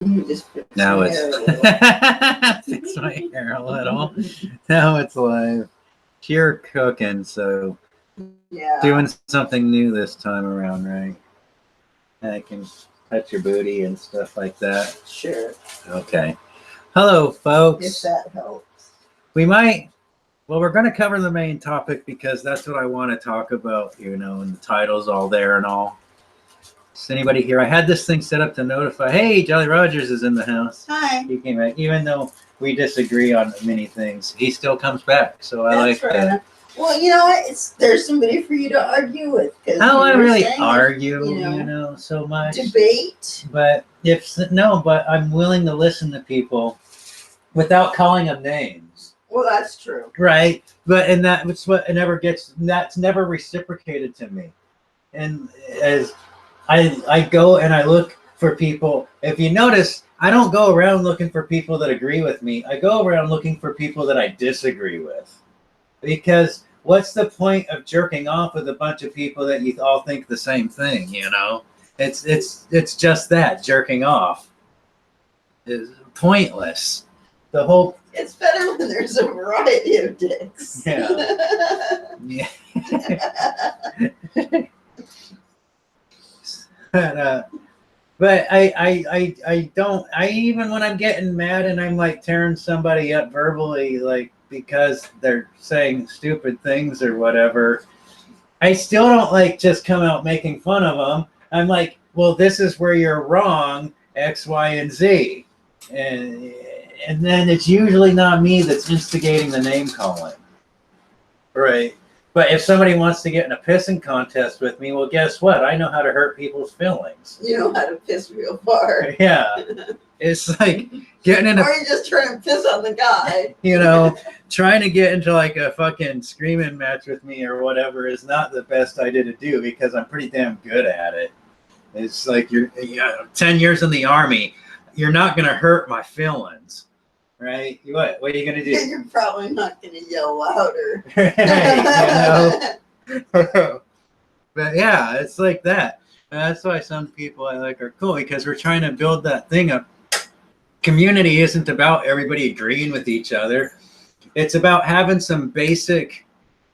You just fix Now my it's hair a little. fix my hair a little. Now it's live. You're cooking, so Yeah. doing something new this time around, right? I can touch your booty and stuff like that. Sure. Okay. Hello, If folks. that helps. We might. Well, we're going to cover the main topic because that's what I want to talk about, and the title's all there and all. Is anybody here? I had this thing set up to notify, hey, Jolly Rogers is in the house. Hi. He came back, even though we disagree on many things. He still comes back, so I like that. Well, you know what? There's somebody for you to argue with. I don't really argue, so much. Debate. But but I'm willing to listen to people without calling them names. Well, that's true. Right, and that's what it never gets. That's never reciprocated to me. And as I go and I look for people. If you notice, I don't go around looking for people that agree with me. I go around looking for people that I disagree with. Because what's the point of jerking off with a bunch of people that you all think the same thing, It's just that, jerking off. It's pointless. The whole... It's better when there's a variety of dicks. Yeah. Yeah. But I don't, even when I'm getting mad and I'm like tearing somebody up verbally, like because they're saying stupid things or whatever, I still don't like just come out making fun of them. I'm like, well, this is where you're wrong, X, Y, and Z. And then it's usually not me that's instigating the name calling. Right. But if somebody wants to get in a pissing contest with me, well, guess what? I know how to hurt people's feelings. You know how to piss real far. Yeah. It's like getting in a... Or you just trying to piss on the guy. Trying to get into like a fucking screaming match with me or whatever is not the best idea to do because I'm pretty damn good at it. It's like you're 10 years in the Army. You're not going to hurt my feelings. Right? What are you going to do? You're probably not going to yell louder. But yeah, it's like that. And that's why some people I like are cool because we're trying to build that thing up. Community isn't about everybody agreeing with each other. It's about having some basic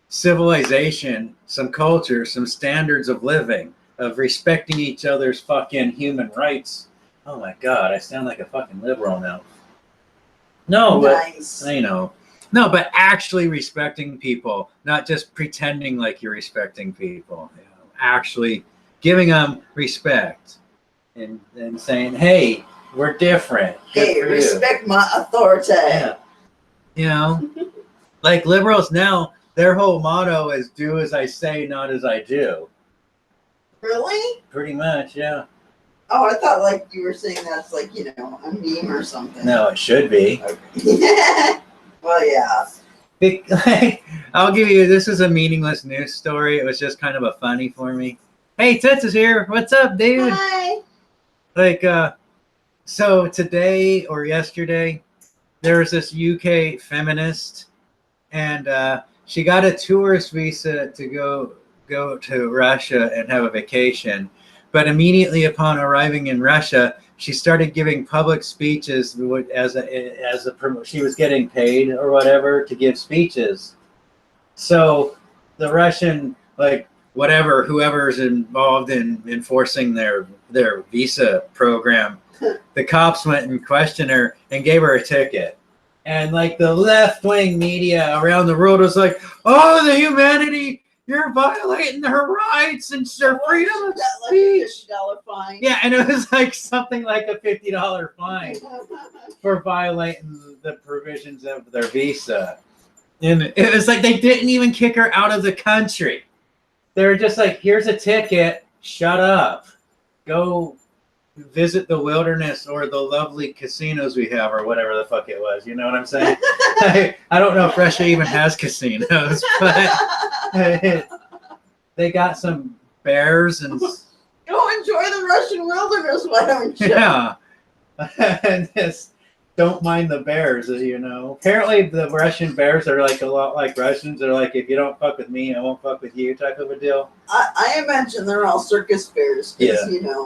civilization, some culture, some standards of living, of respecting each other's fucking human rights. Oh my God, I sound like a fucking liberal now. No, nice. But no, but actually respecting people, not just pretending like you're respecting people. Actually giving them respect and saying, "Hey, we're different. Hey, respect my authority." Yeah. Like liberals now, their whole motto is "Do as I say, not as I do." Really? Pretty much, yeah. Oh, I thought like you were saying that's like, a meme or something. No, it should be. Okay. Well, yeah. I'll give you, this is a meaningless news story. It was just kind of a funny for me. Hey, Toots is here. What's up, dude? Hi. So today or yesterday, there was this UK feminist, and she got a tourist visa to go to Russia and have a vacation. But immediately upon arriving in Russia, she started giving public speeches she was getting paid or whatever to give speeches. So the Russian, whoever's involved in enforcing their visa program, the cops went and questioned her and gave her a ticket. And like the left-wing media around the world was like, "Oh, the humanity! You're violating her rights and their freedom of speech." Like a $50 fine. Yeah, and it was like something like a $50 fine for violating the provisions of their visa. And it was like they didn't even kick her out of the country. They were just like, "Here's a ticket. Shut up. Go visit the wilderness or the lovely casinos we have," or whatever the fuck it was. You know what I'm saying? I don't know if Russia even has casinos, but they got some bears and go enjoy the Russian wilderness, why don't you? Yeah. And just don't mind the bears, Apparently the Russian bears are like a lot like Russians. They're like, if you don't fuck with me, I won't fuck with you type of a deal. I imagine they're all circus bears. Yeah.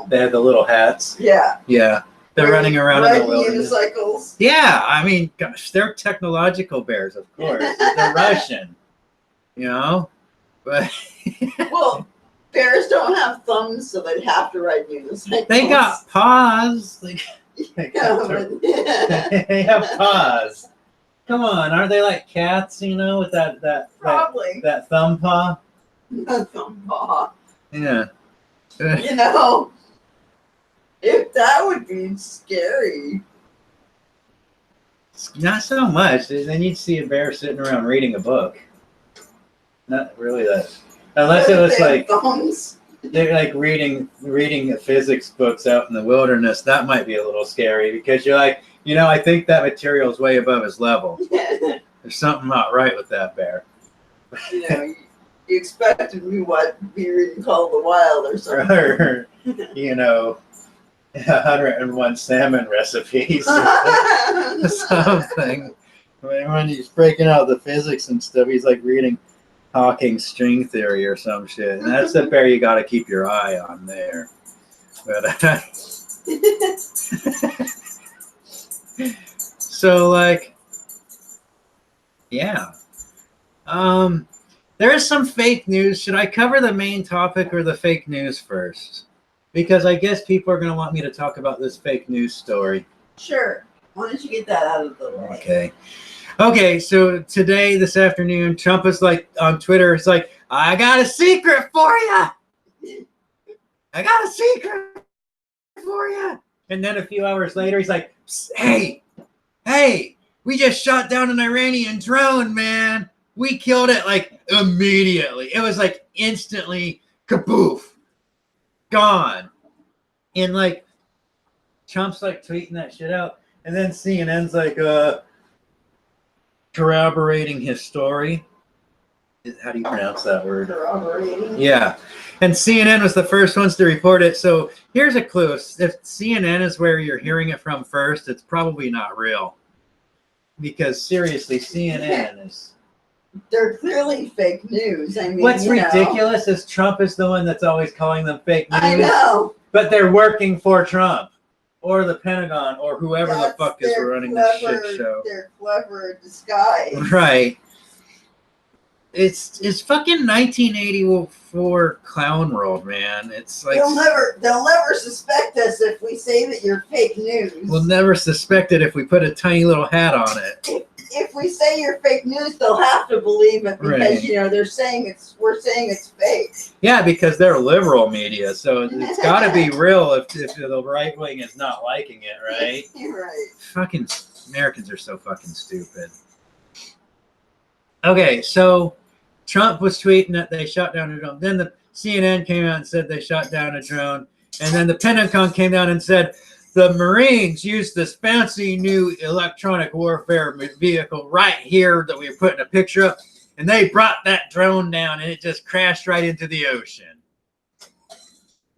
They have the little hats. Yeah. Yeah. They're running around in the riding wilderness. unicycles. Yeah, I mean, gosh, they're technological bears, of course. They're Russian, you know. But Well, bears don't have thumbs, so they'd have to ride unicycles. they got paws. Yeah, They have paws. Come on, aren't they like cats? You know, with that probably. that thumb paw. A thumb paw. Yeah. You know, if that would be scary. Not so much. Then you'd see a bear sitting around reading a book. Not really that. Unless it was They have like thumbs. they're like reading physics books out in the wilderness. That might be a little scary because you're like, you know, I think that material is way above his level. There's something not right with that bear. You know, you expected me what be reading Call of the Wild or something. Or, you know, 101 salmon recipes. Something. When he's breaking out the physics and stuff, he's like reading Hawking's string theory or some shit. And that's the bear you got to keep your eye on there. But so like, yeah. There is some fake news. Should I cover the main topic or the fake news first? Because I guess people are going to want me to talk about this fake news story. Sure. Why don't you get that out of the way? Okay, so today, this afternoon, Trump is like on Twitter, it's like, I got a secret for you. I got a secret for you. And then a few hours later, he's like, hey, we just shot down an Iranian drone, man. We killed it like immediately. It was like instantly kaboof, gone. And like Trump's like tweeting that shit out. And then CNN's like corroborating his story. How do you pronounce that word? Corroborating. Yeah. And CNN was the first ones to report it. So here's a clue. If CNN is where you're hearing it from first, it's probably not real. Because seriously, CNN is... They're clearly fake news. I mean, what's ridiculous is Trump is the one that's always calling them fake news. I know. But they're working for Trump or the Pentagon or whoever the fuck is running this shit show. They're clever disguise. Right. It's fucking 1984 clown world, man. It's like they'll never suspect us if we say that you're fake news. We'll never suspect it if we put a tiny little hat on it. If we say you're fake news, they'll have to believe it because Right. you know we're saying it's fake. Yeah, because they're liberal media, so it's got to be real if the right wing is not liking it, right? You're right. Fucking Americans are so fucking stupid. Okay, so Trump was tweeting that they shot down a drone. Then the CNN came out and said they shot down a drone, and then the Pentagon came down and said the Marines used this fancy new electronic warfare vehicle right here that we were putting a picture of, and they brought that drone down, and it just crashed right into the ocean.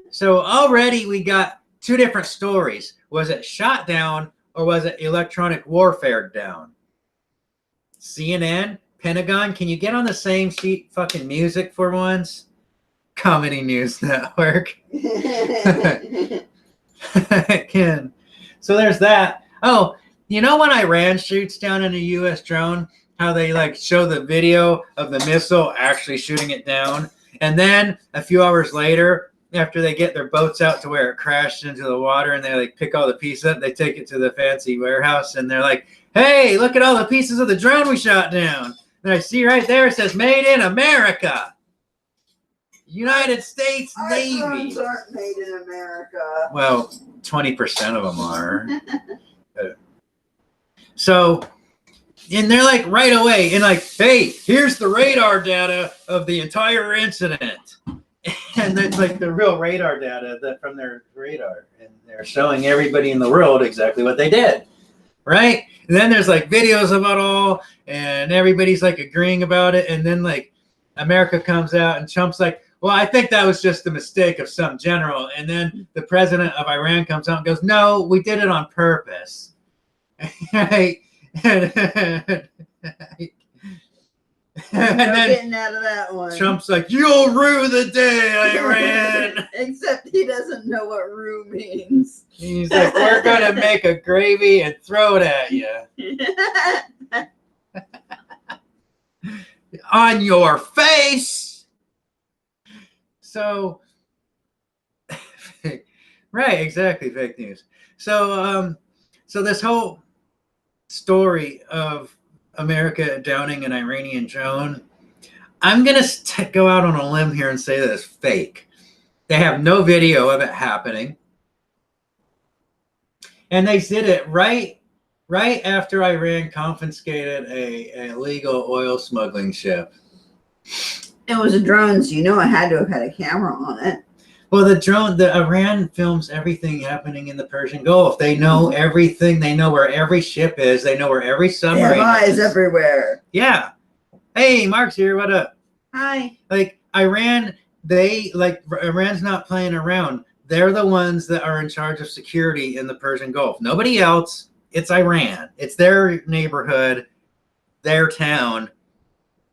So already we got two different stories. Was it shot down or was it electronic warfare down? CNN, Pentagon, can you get on the same sheet fucking music for once? Comedy News Network. Can. So there's that. Oh, you know when Iran shoots down in a U.S. drone, how they like show the video of the missile actually shooting it down, and then a few hours later, after they get their boats out to where it crashed into the water, and they like pick all the pieces up, they take it to the fancy warehouse, and they're like, "Hey, look at all the pieces of the drone we shot down." And I see right there it says "Made in America." United States Navy. Our drones aren't made in America. Well, 20% of them are. So, and they're like right away, and like, hey, here's the radar data of the entire incident. And it's like the real radar data from their radar. And they're showing everybody in the world exactly what they did. Right? And then there's like videos of it all, and everybody's like agreeing about it. And then like America comes out, and Trump's like, well, I think that was just a mistake of some general. And then the president of Iran comes out and goes, no, we did it on purpose. Right? And No then getting out of that one. Trump's like, "You'll rue the day, Iran." Except he doesn't know what rue means. He's like, "We're gonna make a gravy and throw it at you on your face." So, right, exactly, fake news. So, so this whole story of America downing an Iranian drone, I'm gonna go out on a limb here and say that it's fake. They have no video of it happening, and they did it right after Iran confiscated a illegal oil smuggling ship. It was a drone, so you know it had to have had a camera on it. Well, the Iran films everything happening in the Persian Gulf. They know everything. They know where every ship is. They know where every submarine They have eyes is. everywhere. Yeah. Hey, Mark's here. What up? Hi. Like Iran's not playing around. They're the ones that are in charge of security in the Persian Gulf. Nobody else. It's Iran. It's their neighborhood, their town,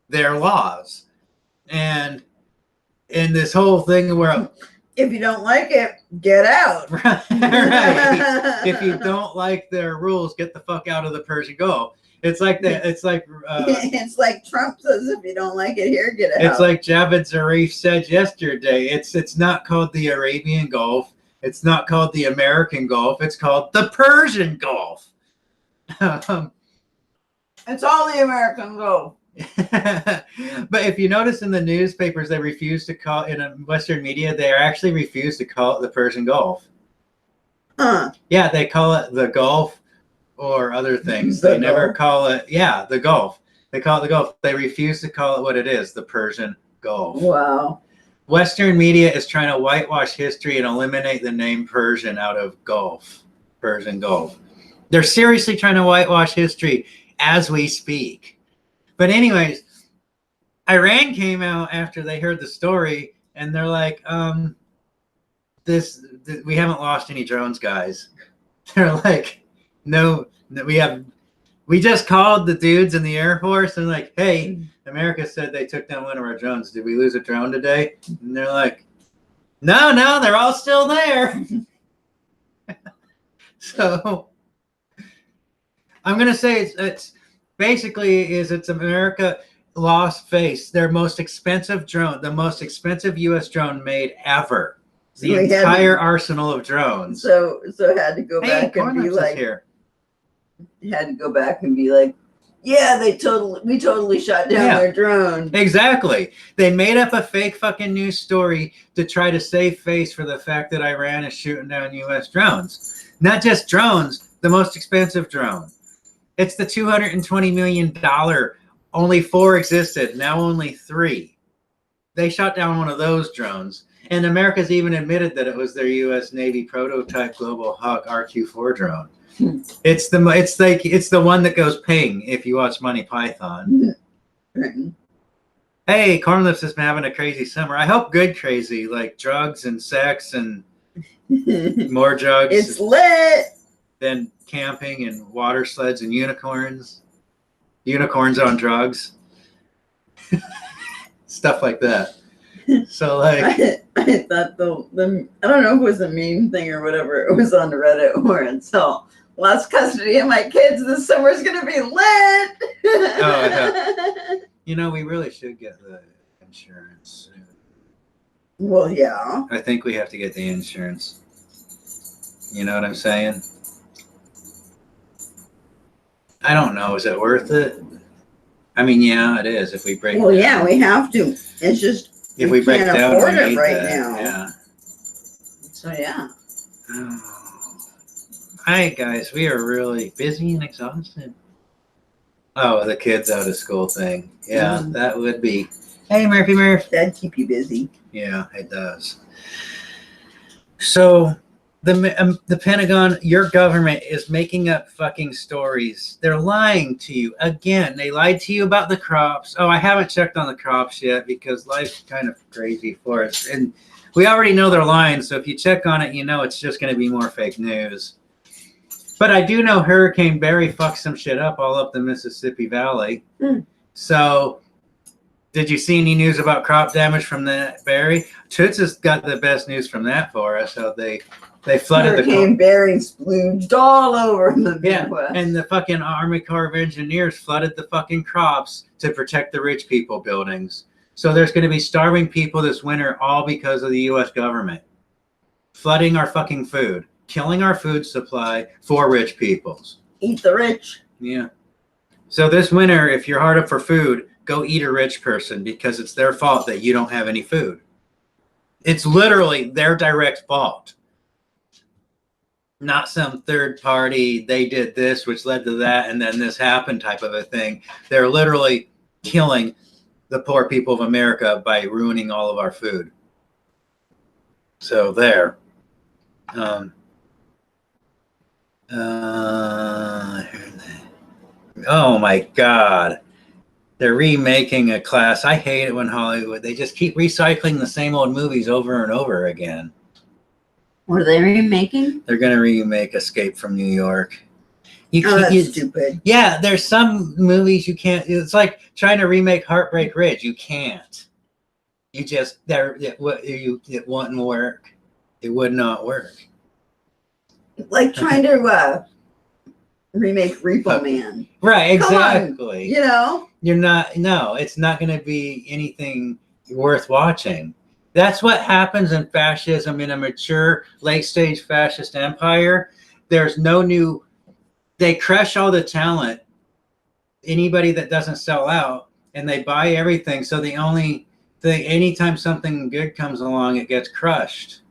their laws. And in this whole thing where if you don't like it, get out. Right. If you don't like their rules, get the fuck out of the Persian Gulf. It's like that. It's like it's like Trump says, if you don't like it here, get out. It's like Javad Zarif said yesterday. It's not called the Arabian Gulf. It's not called the American Gulf. It's called the Persian Gulf. It's all the American Gulf. But if you notice in the newspapers, they refuse to call in Western media. They actually refuse to call it the Persian Gulf. Huh? Yeah, they call it the Gulf or other things. They never call it. Yeah, the Gulf. They call it the Gulf. They refuse to call it what it is, the Persian Gulf. Wow. Western media is trying to whitewash history and eliminate the name Persian out of Gulf. Persian Gulf. They're seriously trying to whitewash history as we speak. But anyways, Iran came out after they heard the story, and they're like, we haven't lost any drones, guys. They're like, no, we just called the dudes in the Air Force and like, hey, America said they took down one of our drones. Did we lose a drone today? And they're like, no, they're all still there. So I'm going to say it's basically it's America lost face. Their most expensive drone, the most expensive U.S. drone made ever. The entire arsenal of drones. So had to go back and be like, had to go back and be like, yeah, we totally shot down their drone. Exactly. They made up a fake fucking news story to try to save face for the fact that Iran is shooting down U.S. drones. Not just drones, the most expensive drone. It's the $220 million. Only 4 existed. Now only 3. They shot down one of those drones. And America's even admitted that it was their U.S. Navy prototype Global Hawk RQ-4 drone. It's the one that goes ping if you watch Monty Python. Hey, Cornlips has been having a crazy summer. I hope good crazy, like drugs and sex and more drugs. It's lit. Then camping and water sleds and unicorns. Unicorns on drugs. Stuff like that. So like I thought the I don't know if it was a meme thing or whatever. It was on Reddit where it's all lost custody of my kids this summer's gonna be lit. Oh, yeah. We really should get the insurance. Well, yeah. I think we have to get the insurance. You know what I'm saying? I don't know. Is it worth it? I mean, yeah, it is. If we break. Well, yeah, we have to. It's just if we break can't down, afford we it need right that. now. Yeah. So yeah. Oh. Hi guys, we are really busy and exhausted. Oh, the kids out of school thing. Yeah, that would be. Hey, Murphy Murph. That'd keep you busy. Yeah, it does. So the Pentagon, your government is making up fucking stories. They're lying to you again. They lied to you about the crops. Oh, I haven't checked on the crops yet because life's kind of crazy for us, and we already know they're lying. So if you check on it, it's just going to be more fake news. But I do know Hurricane Barry fucked some shit up all up the Mississippi Valley. So Did you see any news about crop damage from that Barry? Toots has got the best news from that for us. So they flooded Hurricane Barry splooged all over the Midwest. And the fucking Army Corps of Engineers flooded the fucking crops to protect the rich people buildings. So there's going to be starving people this winter, all because of the U.S. government flooding our fucking food, killing our food supply for rich peoples. Eat the rich. Yeah. So this winter, if you're hard up for food, go eat a rich person because it's their fault that you don't have any food. It's literally their direct fault. Not some third party, they did this, which led to that, and then this happened type of a thing. They're literally killing the poor people of America by ruining all of our food. So there. Oh my God. They're remaking a class. I hate it when Hollywood, they just keep recycling the same old movies over and over again. What are they remaking? They're going to remake Escape from New York. That's stupid. Yeah, there's some movies you can't. It's like trying to remake Heartbreak Ridge. You can't. You just it wouldn't work. It would not work. Like trying to remake Repo Man. Right, exactly. You know, you're not. No, it's not going to be anything worth watching. That's what happens in fascism in a mature late-stage fascist empire. There's no new. They crush all the talent, anybody that doesn't sell out, and they buy everything. So the only thing, anytime something good comes along, it gets crushed.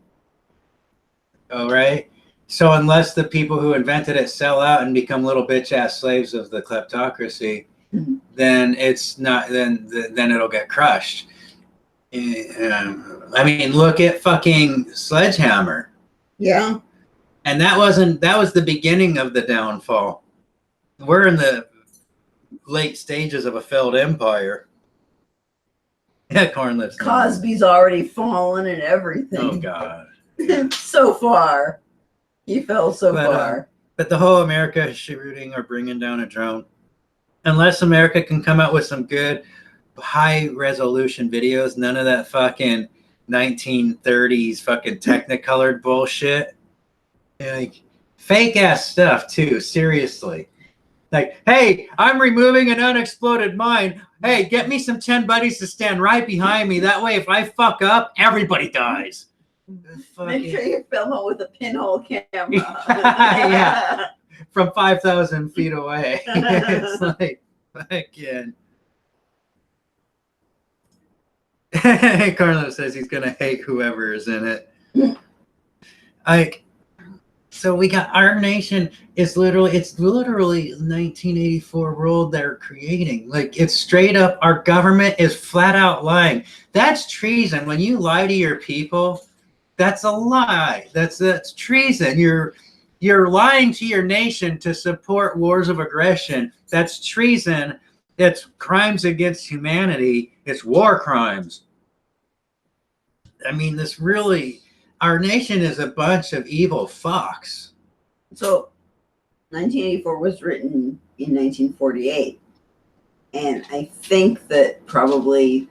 All right. So unless the people who invented it sell out and become little bitch-ass slaves of the kleptocracy, then it's not. Then it'll get crushed. I mean, look at fucking Sledgehammer. Yeah. And that was the beginning of the downfall. We're in the late stages of a failed empire. Yeah, Cornlips. Cosby's already fallen and everything. Oh God. So far. He fell so far. But the whole America shooting or bringing down a drone, unless America can come out with some good high resolution videos, none of that fucking 1930s fucking technicolored bullshit. Like fake ass stuff too, seriously. Like, hey, I'm removing an unexploded mine. Hey, get me some 10 buddies to stand right behind me. That way, if I fuck up, everybody dies. Make sure you film it with a pinhole camera. Yeah. From 5,000 feet away. It's like, fucking. Carlos says he's going to hate whoever is in it. Like, so we got our nation it's literally 1984 world they're creating. Like it's straight up, our government is flat out lying. That's treason. When you lie to your people, that's a lie. That's treason. You're lying to your nation to support wars of aggression. That's treason. It's crimes against humanity. It's war crimes. I mean, this really, our nation is a bunch of evil fucks. So 1984 was written in 1948. And I think that probably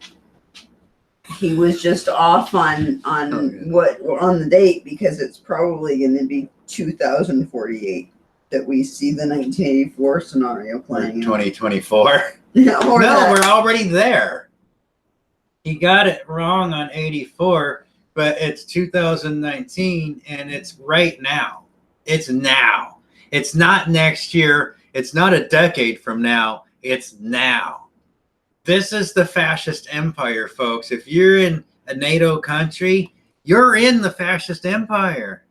he was just off on the date, because it's probably going to be 2048 that we see the 1984 scenario playing. 2024. No, we're already there. He got it wrong on 84, but it's 2019 and it's right now. It's now. It's not next year. It's not a decade from now. It's now. This is the fascist empire, folks. If you're in a NATO country, you're in the fascist empire.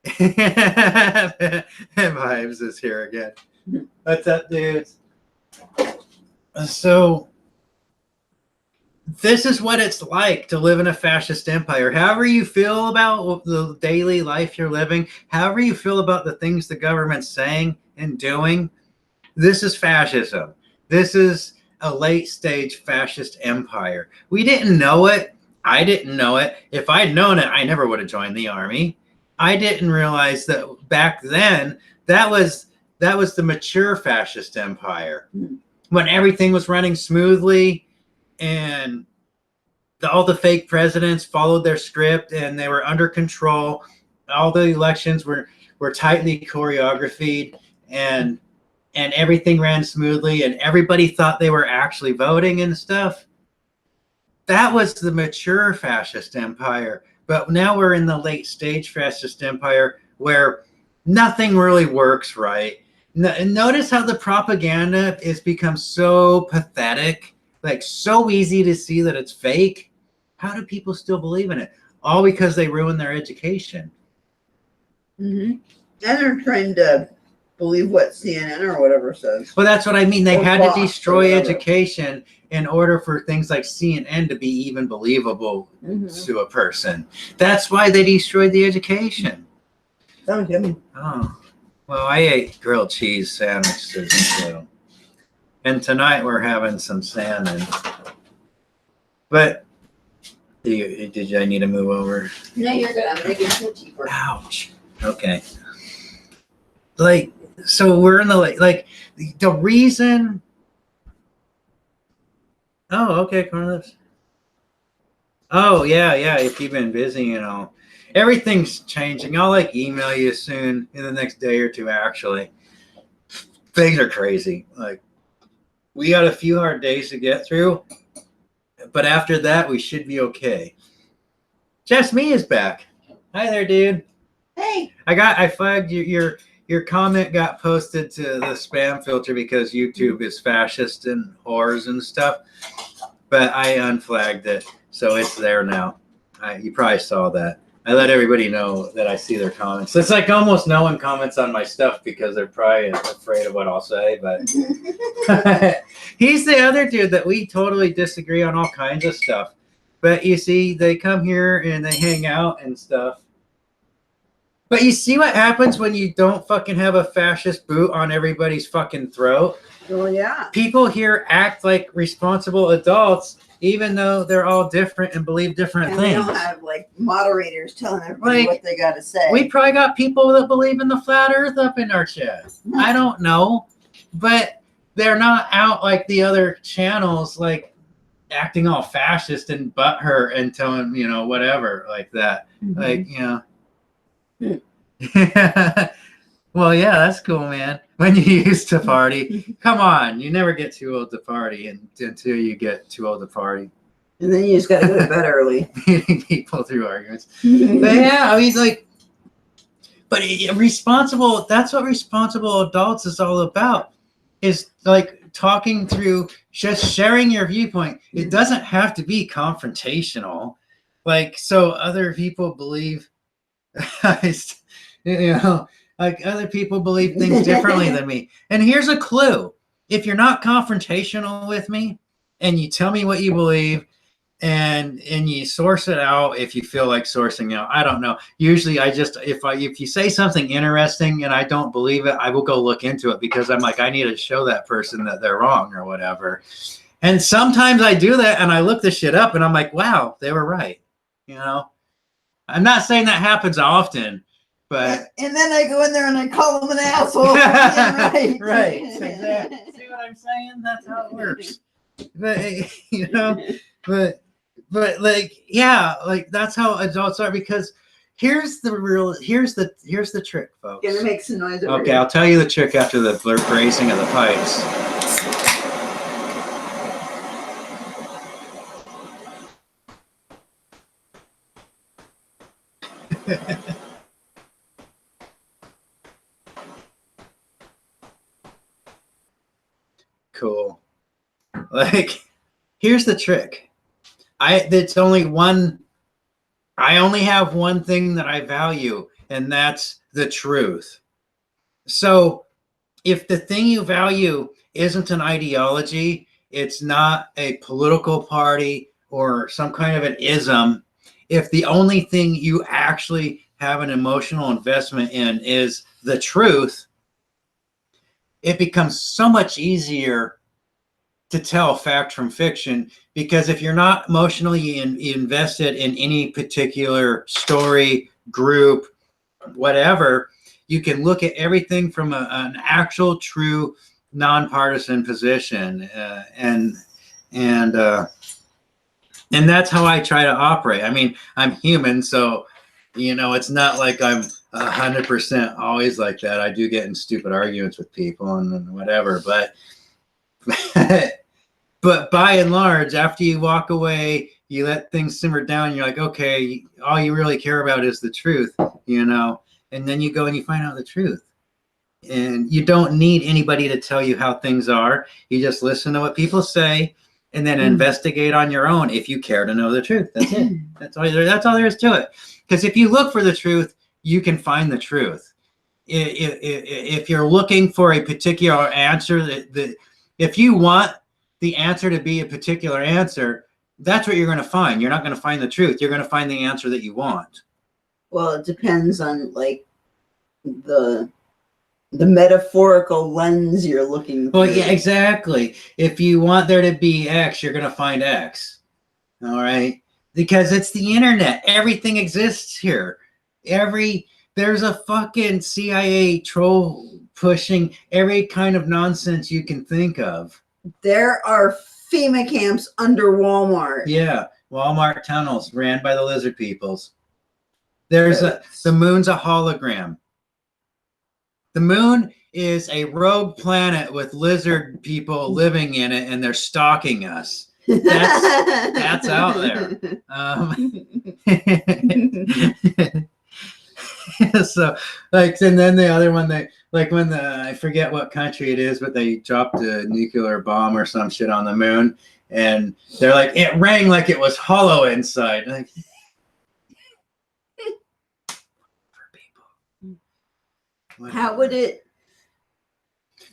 Vibes is here again. What's up, dudes? So, this is what it's like to live in a fascist empire. However you feel about the daily life you're living, however you feel about the things the government's saying and doing, this is fascism. This is a late stage fascist empire. We didn't know it. I didn't know it. If I'd known it, I never would have joined the army. I didn't realize that back then that was the mature fascist empire, when everything was running smoothly. and all the fake presidents followed their script and they were under control. All the elections were tightly choreographed, and everything ran smoothly, and everybody thought they were actually voting and stuff. That was the mature fascist empire. But now we're in the late stage fascist empire where nothing really works right. Notice how the propaganda has become so pathetic, like so easy to see that it's fake. How do people still believe in it? All because they ruined their education. Mm-hmm. And they're trying to believe what CNN or whatever says. Well, that's what I mean. They Or had to Fox or destroy whatever. education in order for things like CNN to be even believable to a person. That's why they destroyed the education. That was yummy. Oh, well, I ate grilled cheese sandwiches too. And tonight we're having some salmon. But did I need to move over? No, you're good. I'm making it cheaper. Ouch. Okay. Like, so we're in the the reason. Oh, okay, Carlos. Oh, yeah. If you've been busy, everything's changing. I'll email you soon in the next day or two. Actually, things are crazy. Like, we got a few hard days to get through, but after that, we should be okay. Just Me is back. Hi there, dude. Hey. I flagged your comment got posted to the spam filter because YouTube is fascist and whores and stuff. But I unflagged it, so it's there now. You probably saw that. I let everybody know that I see their comments. It's like almost no one comments on my stuff because they're probably afraid of what I'll say. But he's the other dude that we totally disagree on all kinds of stuff. But you see, they come here and they hang out and stuff. But you see what happens when you don't fucking have a fascist boot on everybody's fucking throat? Oh, yeah. People here act like responsible adults, even though they're all different and believe different And things. we don't have moderators telling everybody what they got to say. We probably got people that believe in the flat earth up in our chat. I don't know. But they're not out like the other channels, acting all fascist and butthurt and telling, whatever like that. Well, yeah, that's cool, man. When you used to party, come on, you never get too old to party until you get too old to party. And then you just got to go to bed early. Beating people through arguments. But yeah, I mean, but responsible, that's what responsible adults is all about, is talking through, just sharing your viewpoint. It doesn't have to be confrontational. So other people believe, other people believe things differently than me. And here's a clue. If you're not confrontational with me and you tell me what you believe and you source it out, if you feel like sourcing out, I don't know. Usually if you say something interesting and I don't believe it, I will go look into it because I'm I need to show that person that they're wrong or whatever. And sometimes I do that and I look the shit up and I'm like, wow, they were right. I'm not saying that happens often, but and then I go in there and I call them an asshole. Right. Right. Exactly. See what I'm saying? That's how it works. But that's how adults are, because here's the trick, folks. Gonna make some noise. Okay, I'll tell you the trick after the grazing of the pipes. Cool. Here's the trick. I only have one thing that I value, and that's the truth. So if the thing you value isn't an ideology, it's not a political party or some kind of an ism, if the only thing you actually have an emotional investment in is the truth, it becomes so much easier to tell fact from fiction, because if you're not emotionally invested in any particular story, group, whatever, you can look at everything from an actual, true, nonpartisan position. And And that's how I try to operate. I mean, I'm human, so it's not like I'm 100% always like that. I do get in stupid arguments with people and whatever, but but by and large, after you walk away, you let things simmer down. You're like, okay, all you really care about is the truth, and then you go and you find out the truth. And you don't need anybody to tell you how things are. You just listen to what people say and then investigate on your own if you care to know the truth. That's it. That's all there is to it. Because if you look for the truth, you can find the truth. If you're looking for a particular answer, if you want the answer to be a particular answer, that's what you're going to find. You're not going to find the truth. You're going to find the answer that you want. Well, it depends on like the metaphorical lens you're looking for. Well, yeah, exactly. If you want there to be X, you're going to find X. All right? Because it's the internet. Everything exists here. There's a fucking CIA troll pushing every kind of nonsense you can think of. There are FEMA camps under Walmart. Yeah, Walmart tunnels ran by the lizard peoples. The moon's a hologram. The moon is a rogue planet with lizard people living in it, and they're stalking us. That's out there. So, and then the other one, I forget what country it is, but they dropped a nuclear bomb or some shit on the moon, and they're like, it rang like it was hollow inside. Like, how would it?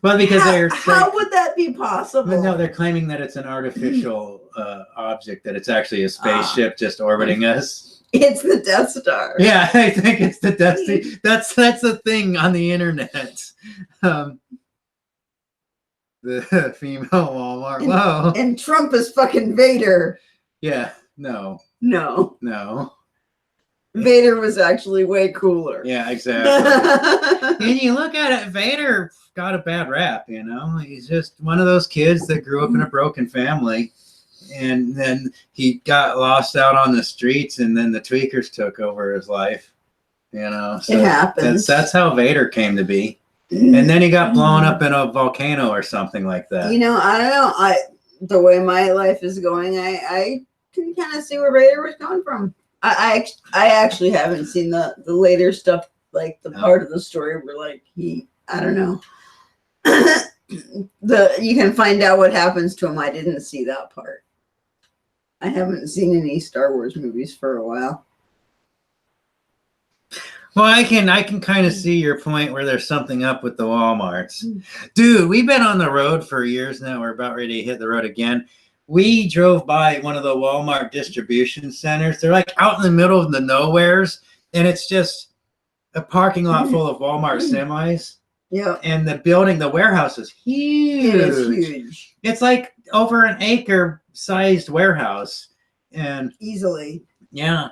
Well, because how would that be possible? But no, they're claiming that it's an artificial object, that it's actually a spaceship just orbiting us. It's the Death Star. Yeah, I think it's the Death Star. That's the thing on the internet. The female Walmart. Whoa. And Trump is fucking Vader. Yeah. No. Vader was actually way cooler. Yeah, exactly. And you look at it, Vader got a bad rap, He's just one of those kids that grew up in a broken family, and then he got lost out on the streets, and then the tweakers took over his life, So it happens. That's how Vader came to be. And then he got blown up in a volcano or something like that. I don't know. The way my life is going, I can kind of see where Vader was coming from. I actually haven't seen the later stuff, like the part of the story where I don't know. You can find out what happens to him. I didn't see that part. I haven't seen any Star Wars movies for a while. Well, I can kind of see your point where there's something up with the Walmarts. Dude, we've been on the road for years now. We're about ready to hit the road again. We drove by one of the Walmart distribution centers. They're like out in the middle of the nowheres, and it's just a parking lot full of Walmart semis. Yeah. And the warehouse is huge. It is huge. It's like over an acre sized warehouse. And easily. Yeah.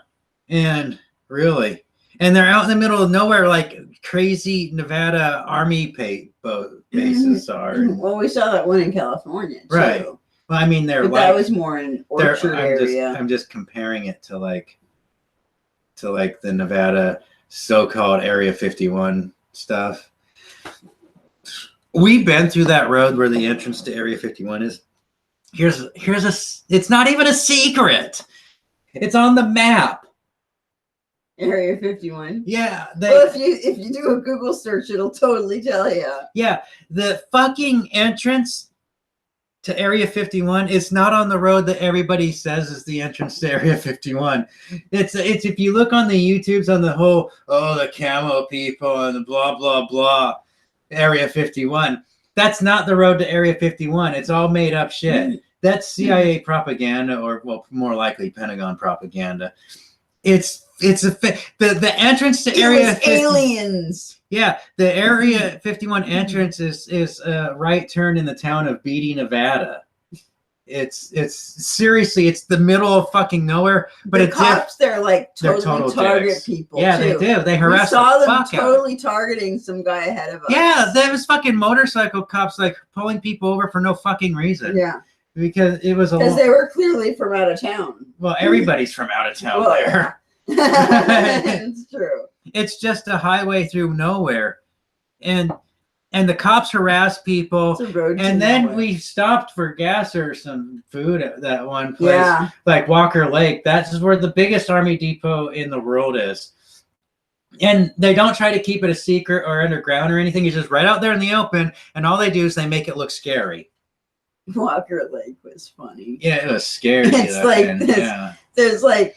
And really. And they're out in the middle of nowhere, like crazy Nevada Army bases are. Well, we saw that one in California, too. Right. Well, I mean, that was more in Orchard area. I'm just comparing it to the Nevada so-called Area 51 stuff. We've been through that road where the entrance to Area 51 is. It's not even a secret. It's on the map. Area 51. Yeah. Well, if you do a Google search, it'll totally tell you. Yeah. The fucking entrance to Area 51 is not on the road that everybody says is the entrance to Area 51. It's if you look on the YouTubes on the whole, the camo people and the blah, blah, blah, Area 51. That's not the road to Area 51. It's all made up shit. That's CIA propaganda, or well, more likely Pentagon propaganda. The entrance to Area 51. Aliens. Yeah, the Area 51 entrance is a right turn in the town of Beatty, Nevada. It's seriously, it's the middle of fucking nowhere. But the cops there totally target people. Yeah, too. They do. They harass. We saw them totally targeting some guy ahead of us. Yeah, there was fucking motorcycle cops pulling people over for no fucking reason. Yeah. because it was a Because they were clearly from out of town. well, everybody's from out of town Well, there. It's true. It's just a highway through nowhere, and the cops harass people. It's a road to And then nowhere. we stopped for gas or some food at that one place, Yeah. like Walker Lake. That's where the biggest army depot in the world is. And they don't try to keep it a secret or underground or anything. It's just right out there in the open. And all they do is they make it look scary. Walker Lake was funny. Yeah, it was scary. It's like yeah. There's like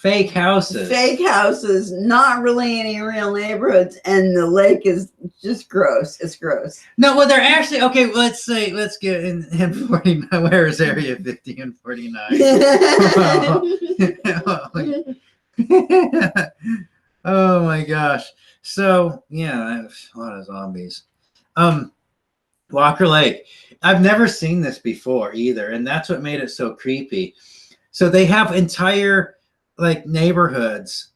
Fake houses. not really any real neighborhoods, and the lake is just gross. It's gross. No, well, they're actually okay. Let's get in 49. Where is Area 50 and 49? Oh my gosh. So yeah, a lot of zombies. Walker Lake. I've never seen this before either, and that's what made it so creepy. So they have entire like neighborhoods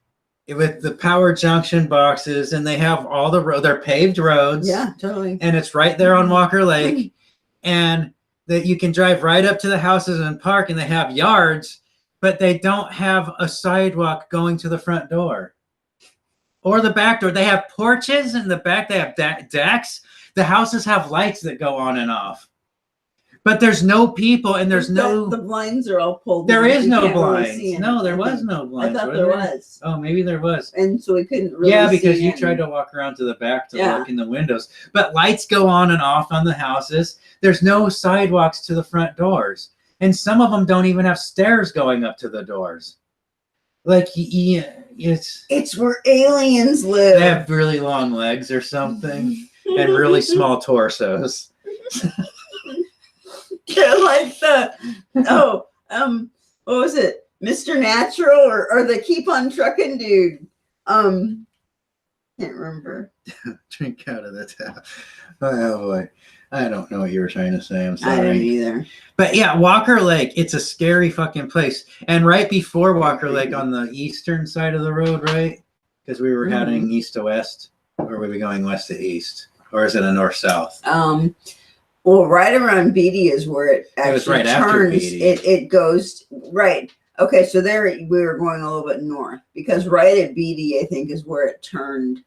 with the power junction boxes, and they have all they're paved roads. Yeah, totally. And it's right there on Walker Lake, and that you can drive right up to the houses and park, and they have yards, but they don't have a sidewalk going to the front door or the back door. They have porches in the back. They have decks. The houses have lights that go on and off, but there's no people, and there's no. The blinds are all pulled. There is no really blinds. No, there was no blinds. I thought there was. Oh, maybe there was. And so we couldn't really. Yeah, because see you in. tried to walk around to the back to look in the windows, but lights go on and off on the houses. There's no sidewalks to the front doors, and some of them don't even have stairs going up to the doors. Like it's where aliens live. They have really long legs or something, and really small torsos. They're like what was it, Mr. Natural or the Keep on Trucking dude? Can't remember. Drink out of the tap. Oh boy, I don't know what you were trying to say. I'm sorry. I don't either. But yeah, Walker Lake, it's a scary fucking place. And right before Walker Lake, on the eastern side of the road, right? Because we were heading east to west, or were we going west to east, or is it a north south? Well, right around Beatty is where it actually turns. It goes right. Okay, so there we were going a little bit north, because right at Beatty, I think, is where it turned.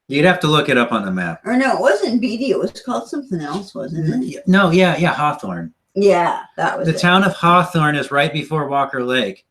You'd have to look it up on the map. Or no, it wasn't Beatty. It was called something else, wasn't it? No, yeah, Hawthorne. Yeah, that was the town of Hawthorne is right before Walker Lake,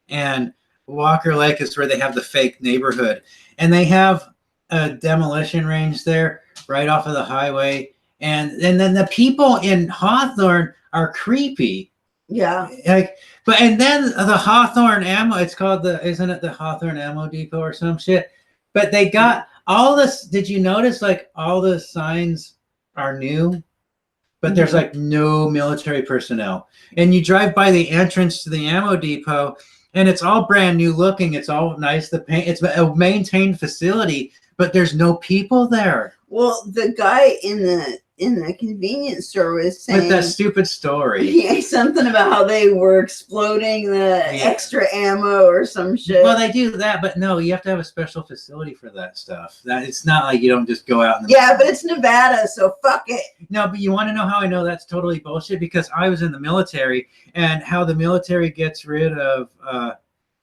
and Walker Lake is where they have the fake neighborhood, and they have a demolition range there right off of the highway. And then the people in Hawthorne are creepy. Yeah. And then the Hawthorne ammo, it's called isn't it the Hawthorne Ammo Depot or some shit? But they got all this. Did you notice like all the signs are new, but there's like no military personnel. And you drive by the entrance to the ammo depot, and it's all brand new looking. It's all nice. The paint, it's a maintained facility, but there's no people there. Well, the guy in the convenience store was saying with that stupid story. Yeah, something about how they were exploding the extra ammo or some shit. Well, they do that, but no, you have to have a special facility for that stuff. That it's not like you don't just go out. But it's Nevada, so fuck it. No, but you want to know how I know that's totally bullshit? Because I was in the military, and how the military gets rid of.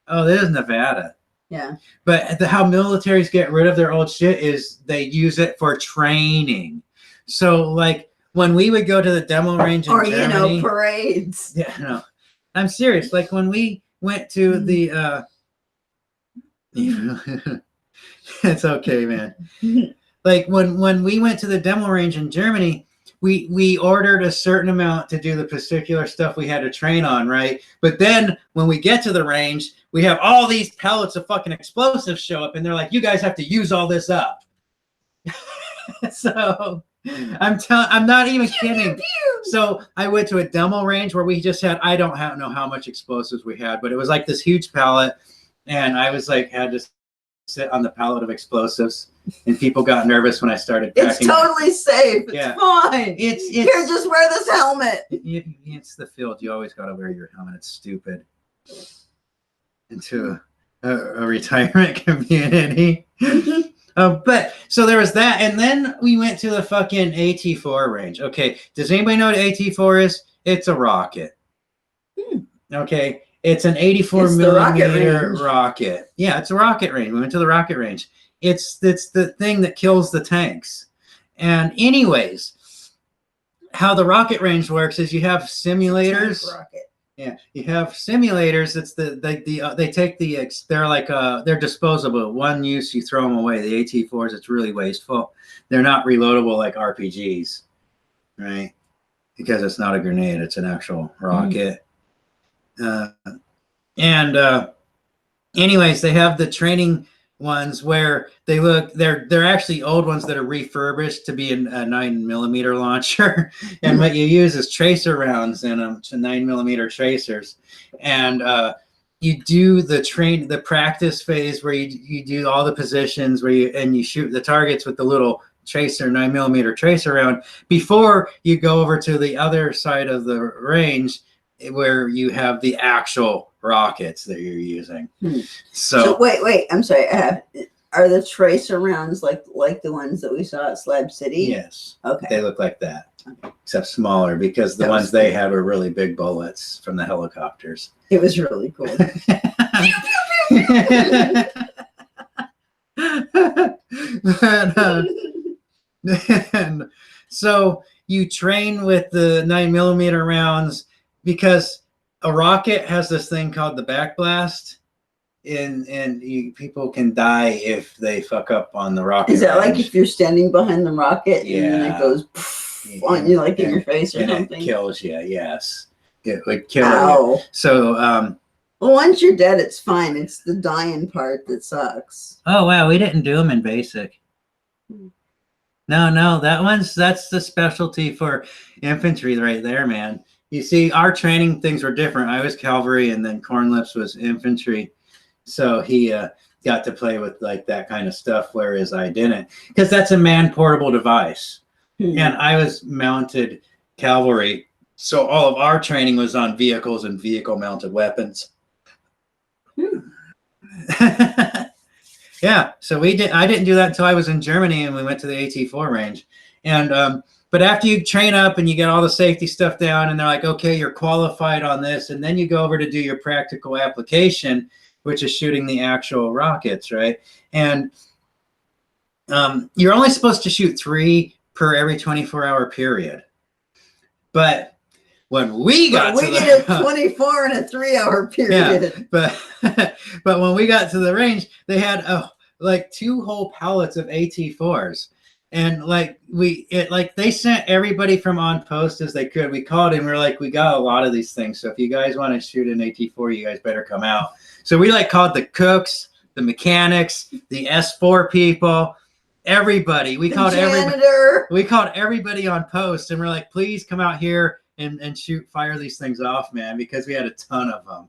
This is Nevada. Yeah. But how militaries get rid of their old shit is they use it for training. So, like, when we would go to the demo range in Germany, parades. Yeah, no, I'm serious. Like, when we went to the, it's okay, man. Like, when we went to the demo range in Germany, we ordered a certain amount to do the particular stuff we had to train on, right? But then when we get to the range, we have all these pellets of fucking explosives show up, and they're like, you guys have to use all this up. So I'm not even kidding. So I went to a demo range where we just had, I don't know how much explosives we had, but it was like this huge pallet, and I was like, had to sit on the pallet of explosives, and people got nervous when I started packing. It's totally safe. It's fine. It's here, just wear this helmet. It's the field. You always got to wear your helmet. It's stupid. Into a retirement community. But so there was that, and then we went to the fucking AT4 range. Okay, does anybody know what AT4 is? It's a rocket. Okay, it's an 84 It's the rocket millimeter range. rocket. Yeah, it's a rocket range. We went to the rocket range. It's the thing that kills the tanks. And anyways, how the rocket range works is you have simulators. Rocket. Yeah, you have simulators. It's they take they're like they're disposable. One use, you throw them away. The AT4s, it's really wasteful. They're not reloadable like RPGs, right? Because it's not a grenade; it's an actual rocket. Anyways, they have the training ones where they're actually old ones that are refurbished to be a 9mm launcher, and what you use is tracer rounds in them, to 9mm tracers, and you do the practice phase where you do all the positions where you shoot the targets with the little tracer 9mm tracer round before you go over to the other side of the range where you have the actual rockets that you're using. So wait, I'm sorry. Are the tracer rounds like the ones that we saw at Slab City? yes, Okay. they look like that, except smaller, because the ones they had were really big bullets from the helicopters. It was really cool. And so you train with the 9mm rounds because a rocket has this thing called the backblast, and people can die if they fuck up on the rocket. Is that range. like if you're standing behind the rocket and then it goes on you, like in your face or something? It kills you. Yes, it would kill Ow. you. So well, once you're dead, it's fine. It's the dying part that sucks. oh wow, we didn't do them in basic. No, that's the specialty for infantry right there, man. You see, our training things were different. I was cavalry, and then Cornlips was infantry, so he got to play with like that kind of stuff, whereas I didn't, because that's a man-portable device, and I was mounted cavalry, so all of our training was on vehicles and vehicle-mounted weapons. Yeah, so I didn't do that until I was in Germany, and we went to the AT4 range. And but after you train up and you get all the safety stuff down, and they're like, okay, you're qualified on this, and then you go over to do your practical application, which is shooting the actual rockets, right? And you're only supposed to shoot 3 per every 24-hour period. But when we get a 24 and a 3-hour period. Yeah, but when we got to the range, they had like 2 whole pallets of AT4s, and they sent everybody from on post as they could. We called and we were like, we got a lot of these things, so if you guys want to shoot an AT4, you guys better come out. So we called the cooks, the mechanics, the S4 people, everybody. We called everybody on post, and we're like, please come out here and fire these things off, man, because we had a ton of them.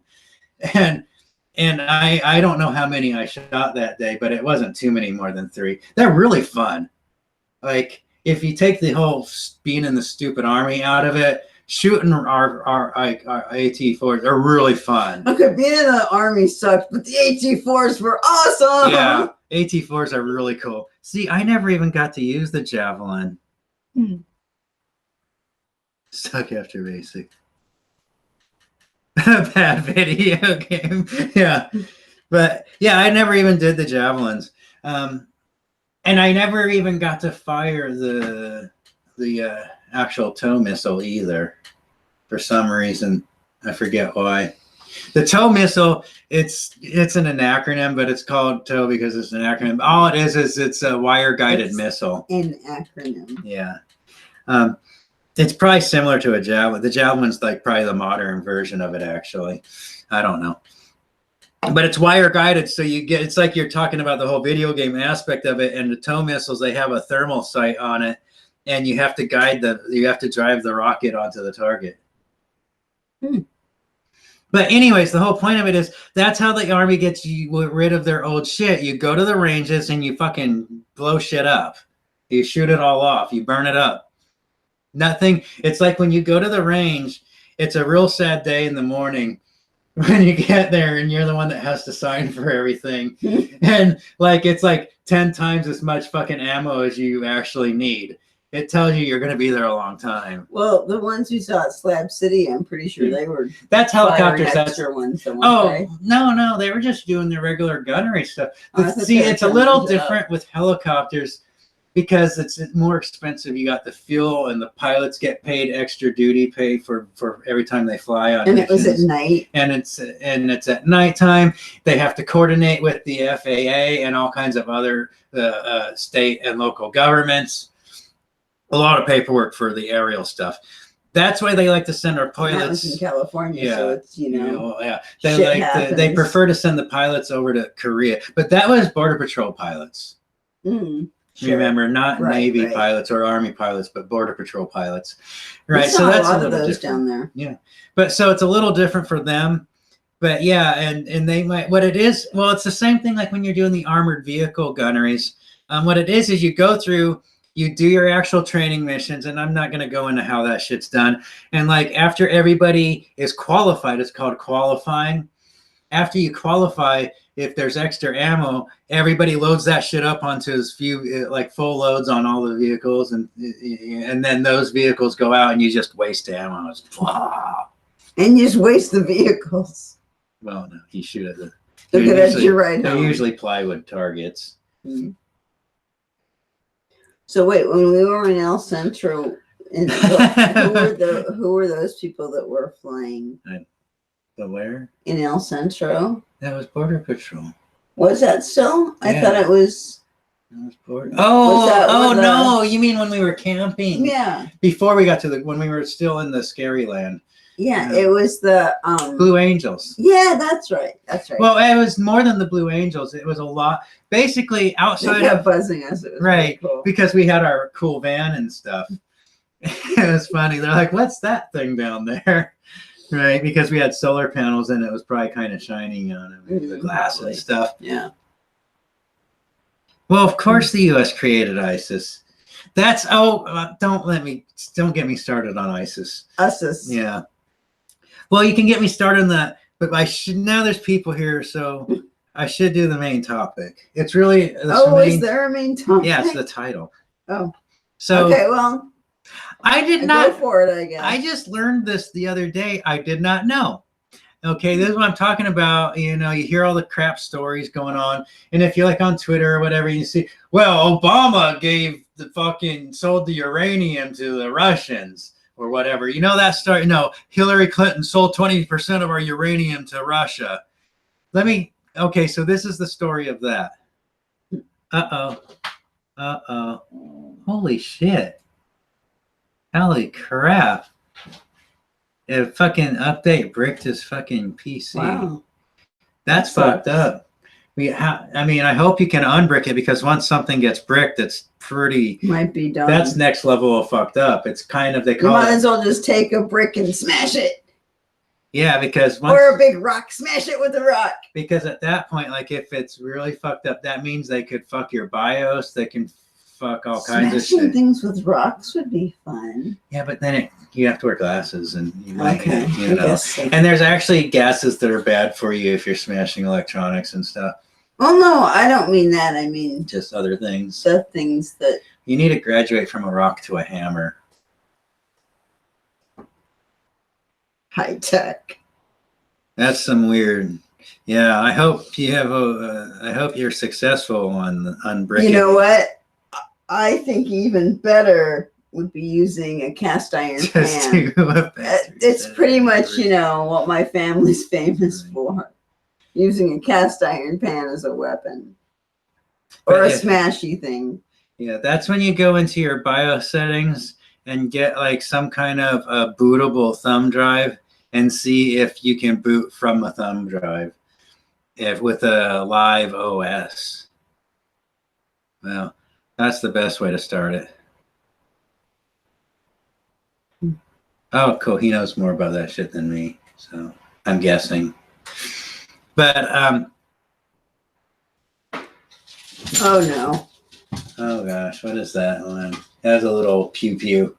And I don't know how many I shot that day, but it wasn't too many more than 3. They're really fun. Like, if you take the whole being in the stupid army out of it, shooting our AT4s are really fun. Okay, being in the army sucked, but the AT4s were awesome. Yeah, AT4s are really cool. See, I never even got to use the javelin. Stuck after basic. Bad video game. Yeah. But yeah, I never even did the javelins. And I never even got to fire the actual tow missile either. For some reason. I forget why. The tow missile, it's an acronym, but it's called tow because it's an acronym. All it is it's a wire guided missile. An acronym. Yeah. It's probably similar to a javelin. The javelin's like probably the modern version of it, actually. I don't know. But it's wire guided, so it's like you're talking about the whole video game aspect of it. And the tow missiles, they have a thermal sight on it, and you have to drive the rocket onto the target. But anyways, the whole point of it is that's how the army gets rid of their old shit. You go to the ranges and you fucking blow shit up. You shoot it all off. You burn it up. Nothing. It's like when you go to the range, it's a real sad day in the morning when you get there and you're the one that has to sign for everything. And like it's like 10 times as much fucking ammo as you actually need. It tells you you're going to be there a long time. Well, the ones we saw at Slab City, I'm pretty sure they were That's helicopters. firing That's extra ones. oh no, they were just doing their regular gunnery stuff. Oh, I thought See, they were it's a turning little those up. different with helicopters because it's more expensive. You got the fuel, and the pilots get paid extra duty pay for every time they fly on And missions. it was at night. And it's at nighttime. They have to coordinate with the FAA and all kinds of other state and local governments. A lot of paperwork for the aerial stuff. That's why they like to send our pilots. That was in California, Yeah. so it's Yeah. shit They happens. prefer to send the pilots over to Korea, but that was Border Patrol pilots. Sure. Remember, not Right, Navy right. pilots or Army pilots, but Border Patrol pilots. We Right. saw So that's a lot a of little those different. down there. But so it's a little different for them. But yeah, and they might, what it is, well, it's the same thing like when you're doing the armored vehicle gunneries. What it is you go through, you do your actual training missions, and I'm not going to go into how that shit's done. And like after everybody is qualified, it's called qualifying. After you qualify, if there's extra ammo, everybody loads that shit up onto as few, like full loads on all the vehicles, and then those vehicles go out, and you just waste ammo. It's, And you just waste the vehicles. well, no, you shoot at the. Look at that, you're right. They're usually plywood targets. So wait, when we were in El Centro, who were those people that were flying But where? in El Centro? That was Border Patrol. Was that so? I Yeah. thought it was. That was Border. Oh the- no! You mean when we were camping? Yeah, Before we got to when we were still in the scary land. yeah. Yeah. It was the Blue Angels. Yeah, that's right. That's right. Well, it was more than the Blue Angels. It was a lot. Basically, they outside kept of buzzing us. It was right, pretty cool. because we had our cool van and stuff. It was funny. They're like, "What's that thing down there?" Right, because we had solar panels and it was probably kind of shining on it, the glass probably. and stuff. Yeah. Well, of course, the U.S. created ISIS. That's don't get me started on ISIS. ISIS. Yeah. Well, you can get me started on that, but now there's people here, so I should do the main topic. It's really Is there a main topic? Yeah, it's the title. Oh. So Okay, well, I did go not. for it, I guess. I just learned this the other day. I did not know. Okay, this is what I'm talking about. You know, you hear all the crap stories going on, and if you're like on Twitter or whatever, you see, well, Obama sold the uranium to the Russians or whatever. You know that story? No, Hillary Clinton sold 20% of our uranium to Russia. Okay, so this is the story of that. Holy shit. Holy crap. A fucking update bricked his fucking PC. Wow. That's fucked up. I hope you can unbrick it, because once something gets bricked, it's pretty. Might be done. That's next level of fucked up. It's kind of, they You call might it. as well just take a brick and smash it. Yeah, because Or a big rock, smash it with a rock. because at that point, like if it's really fucked up, that means they could fuck your BIOS. They can fuck all kinds of Smashing shit. things with rocks would be fun. Yeah, but then you have to wear glasses, and you might, Okay, you I know. guess so. And there's actually gases that are bad for you if you're smashing electronics and stuff. Well, no, I don't mean that. I mean Just other things. the things that. You need to graduate from a rock to a hammer. High tech. That's some weird. Yeah, I hope you have I hope you're successful on unbricking. You know what? I think even better would be using a cast iron Just pan. It's pretty much, what my family's famous for. Using a cast iron pan as a weapon. Or a smashy thing. Yeah, that's when you go into your BIOS settings and get like some kind of a bootable thumb drive and see if you can boot from a thumb drive with a live OS. Well, that's the best way to start it. Oh, cool. He knows more about that shit than me, so I'm guessing. But Oh no. oh gosh, what is that one? That was a little pew pew.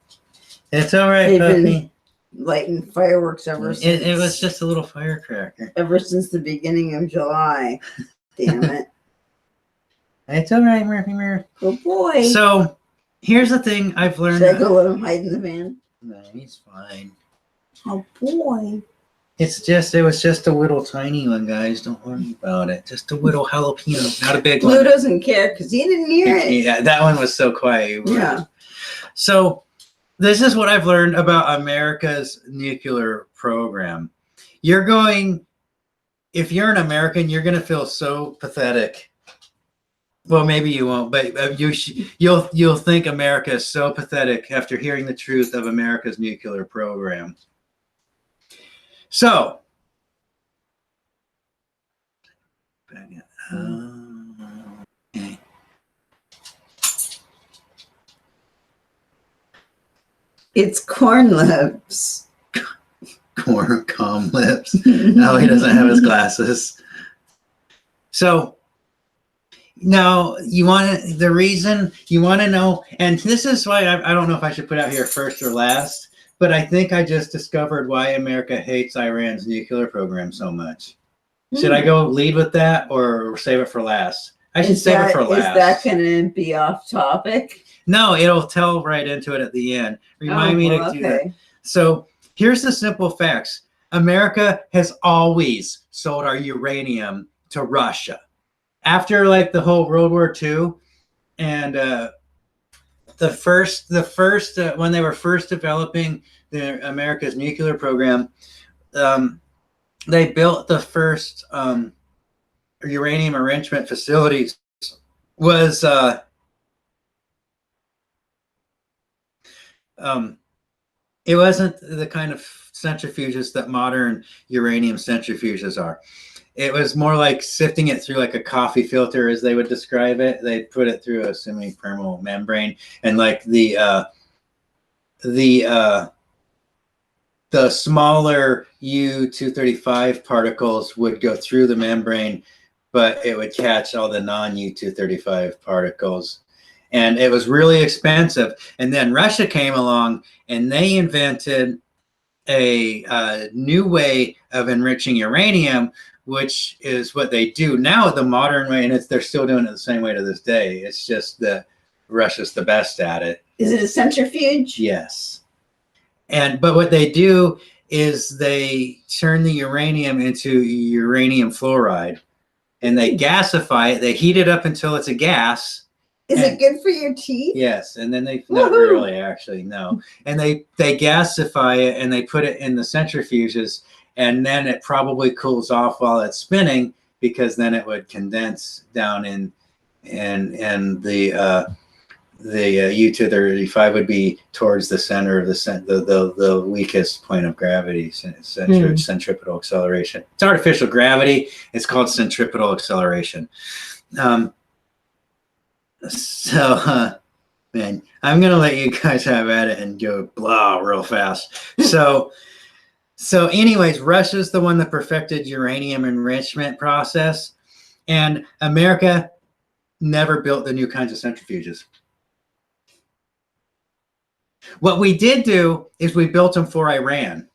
It's all right, They've puppy. been lighting fireworks ever since. It was just a little firecracker. Ever since the beginning of July. Damn it. It's all right, Murphy Murphy. Good boy. So here's the thing I've learned. Should I go let him hide in the van? No, he's fine. Oh boy. It was just a little tiny one, guys. Don't worry about it. Just a little jalapeno, not a big Blue one. doesn't care because he didn't hear it. Yeah, that one was so quiet. Yeah. So this is what I've learned about America's nuclear program. If you're an American, you're going to feel so pathetic. Well, maybe you won't, but you'll think America is so pathetic after hearing the truth of America's nuclear program. So, okay. It's corn lips. Calm lips. No, he doesn't have his glasses. So now the reason you want to know, and this is why I don't know if I should put out here first or last, but I think I just discovered why America hates Iran's nuclear program so much. Should I go lead with that or save it for last? I should save it for last. Is that going to be off topic? No, it'll tell right into it at the end. Remind me to do that. So here's the simple facts. America has always sold our uranium to Russia. After like the whole World War II and the first when they were first developing America's nuclear program, they built the first uranium enrichment facilities was it wasn't the kind of centrifuges that modern uranium centrifuges are. It was more like sifting it through like a coffee filter, as they would describe it. They put it through a semi-permeable membrane, and like the smaller U-235 particles would go through the membrane, but it would catch all the non-U-235 particles. And it was really expensive. And then Russia came along and they invented a new way of enriching uranium, which is what they do now the modern way. And they're still doing it the same way to this day. It's just that Russia's the best at it. Is it a centrifuge? Yes. But what they do is they turn the uranium into uranium fluoride and they gasify it. They heat it up until it's a gas. Is it good for your teeth? Yes, and then they not really actually no, and they gasify it and they put it in the centrifuges, and then it probably cools off while it's spinning because then it would condense down in, and the U-235 would be towards the center of the weakest point of gravity, centripetal acceleration. It's artificial gravity. It's called centripetal acceleration. Man, I'm gonna let you guys have at it and go blah real fast. So anyways, Russia's the one that perfected uranium enrichment process, and America never built the new kinds of centrifuges. What we did do is we built them for Iran.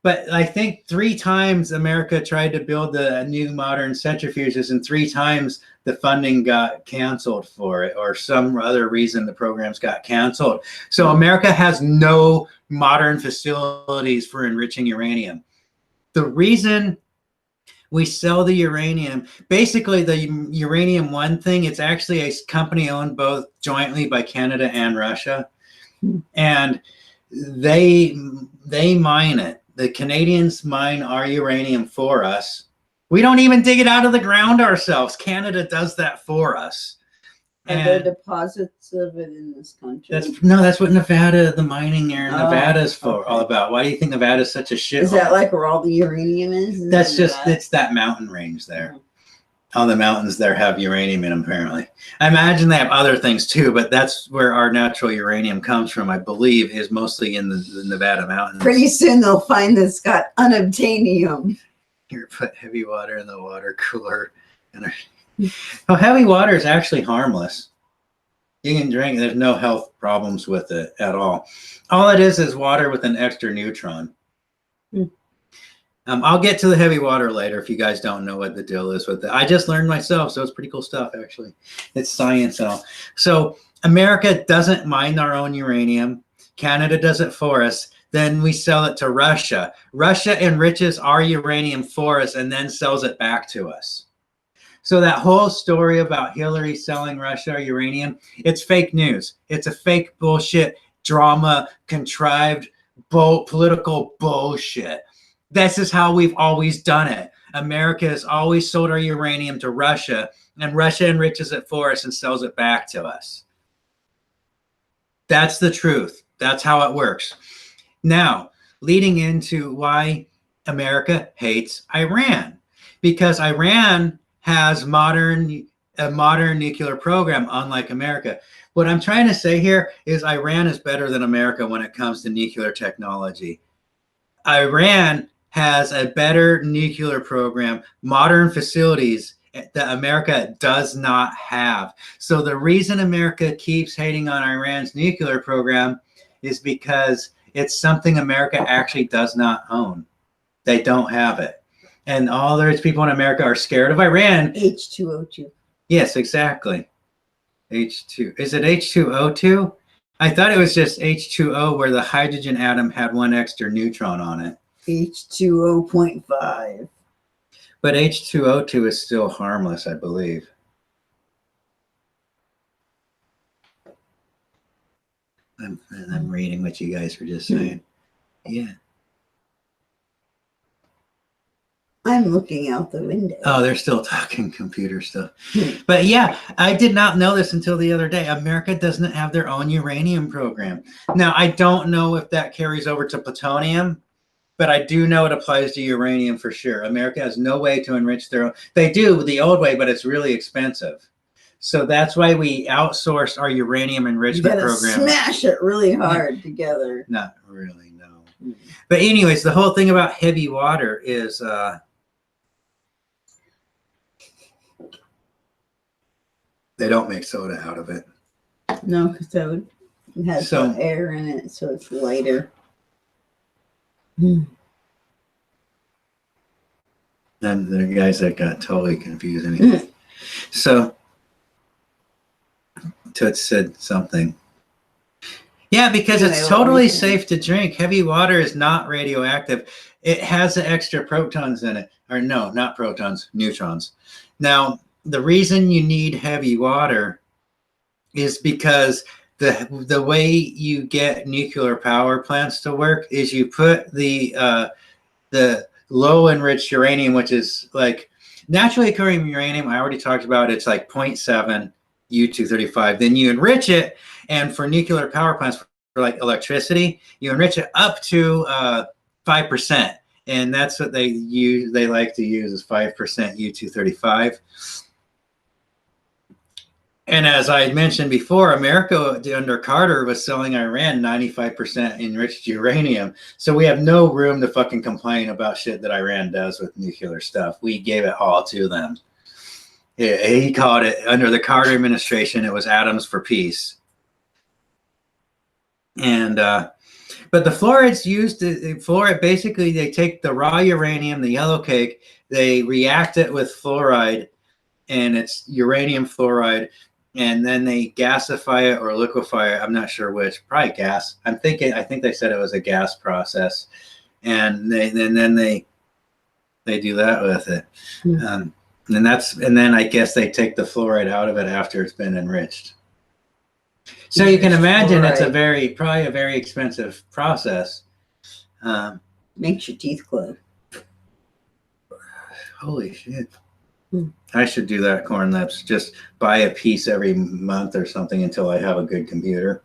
But I think 3 times America tried to build the new modern centrifuges, and 3 times the funding got canceled for it, or some other reason the programs got canceled. So America has no modern facilities for enriching uranium. The reason we sell the uranium, basically the Uranium One thing, it's actually a company owned both jointly by Canada and Russia. And they mine it. The Canadians mine our uranium for us. We don't even dig it out of the ground ourselves. Canada does that for us. Are there deposits of it in this country? That's what Nevada, the mining there in Nevada is for all about. Why do you think Nevada is such a shit? Is that like where all the uranium is? That's just, it's that mountain range there. All the mountains there have uranium in them, apparently. I imagine they have other things too, but that's where our natural uranium comes from, I believe, is mostly in the Nevada mountains. Pretty soon they'll find that it's got unobtainium. Here, put heavy water in the water cooler. Heavy water is actually harmless. You can drink. There's no health problems with it at all. All it is water with an extra neutron. I'll get to the heavy water later if you guys don't know what the deal is with it. I just learned myself, so it's pretty cool stuff, actually. It's science and all. So America doesn't mine our own uranium. Canada does it for us. Then we sell it to Russia. Russia enriches our uranium for us and then sells it back to us. So that whole story about Hillary selling Russia our uranium, it's fake news. It's a fake bullshit, drama, contrived, political bullshit. This is how we've always done it. America has always sold our uranium to Russia, and Russia enriches it for us and sells it back to us. That's the truth. That's how it works. Now, leading into why America hates Iran, because Iran has a modern nuclear program, unlike America. What I'm trying to say here is Iran is better than America when it comes to nuclear technology. Iran has a better nuclear program, modern facilities that America does not have. So the reason America keeps hating on Iran's nuclear program is because it's something America actually does not own. They don't have it. And all the rich people in America are scared of Iran. H2O2. Yes, exactly. H2. Is it H2O2? I thought it was just H2O where the hydrogen atom had one extra neutron on it. H2O.5. But H2O2 is still harmless, I believe. I'm reading what you guys were just saying. Yeah. I'm looking out the window. Oh, they're still talking computer stuff. But yeah, I did not know this until the other day. America doesn't have their own uranium program. Now, I don't know if that carries over to plutonium, but I do know it applies to uranium for sure. America has no way to enrich their own. They do the old way, but it's really expensive. So that's why we outsourced our uranium enrichment program. Smash it really hard together. Not really, no. But anyways, the whole thing about heavy water is they don't make soda out of it. No, because it has air in it, so it's lighter. And there are guys that got totally confused anyway. So Toots said something. Yeah, because it's totally safe to drink. Heavy water is not radioactive. It has the extra protons in it. Or no, not protons, neutrons. Now, the reason you need heavy water is because the way you get nuclear power plants to work is you put the low enriched uranium, which is like naturally occurring uranium. I already talked about it's like 0.7 U-235. Then you enrich it, and for nuclear power plants, for like electricity, you enrich it up to 5%, and that's what they use. They like to use is 5% U-235. And as I mentioned before, America under Carter was selling Iran 95% enriched uranium. So we have no room to fucking complain about shit that Iran does with nuclear stuff. We gave it all to them. He called it, under the Carter administration, it was atoms for peace. And but the fluorides used, fluoride, basically they take the raw uranium, the yellow cake, they react it with fluoride, and it's uranium fluoride. And then they gasify it or liquefy it. I'm not sure which. Probably gas. I think they said it was a gas process, and then they do that with it. And then I guess they take the fluoride out of it after it's been enriched. So you can imagine it's probably a very expensive process. Makes your teeth glow. Holy shit. I should do that, Corn Lips. Just buy a piece every month or something until I have a good computer.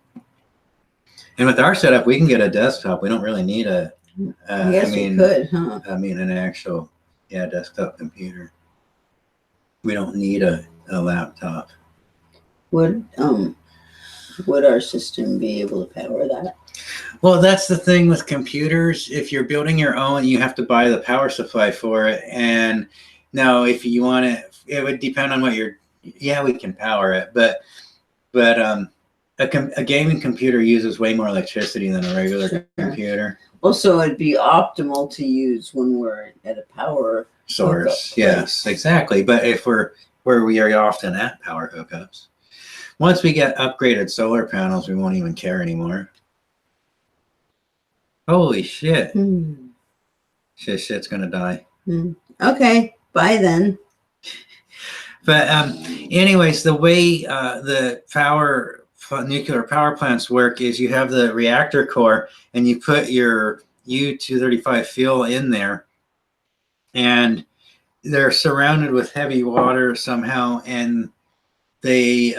And with our setup, we can get a desktop. We don't really need a. We could, huh? I mean, an actual, desktop computer. We don't need a laptop. Would our system be able to power that? Well, that's the thing with computers. If you're building your own, you have to buy the power supply for it. And now, if you want it would depend on what we can power it, but But a gaming computer uses way more electricity than a regular computer. Also, it'd be optimal to use when we're at a power Source. hookup, Yes, exactly. But if we're where we are often at power hookups, once we get upgraded solar panels, we won't even care anymore. Holy shit. Shit's gonna die. Okay, bye then. But anyways, the way the nuclear power plants work is you have the reactor core and you put your U-235 fuel in there, and they're surrounded with heavy water somehow, and they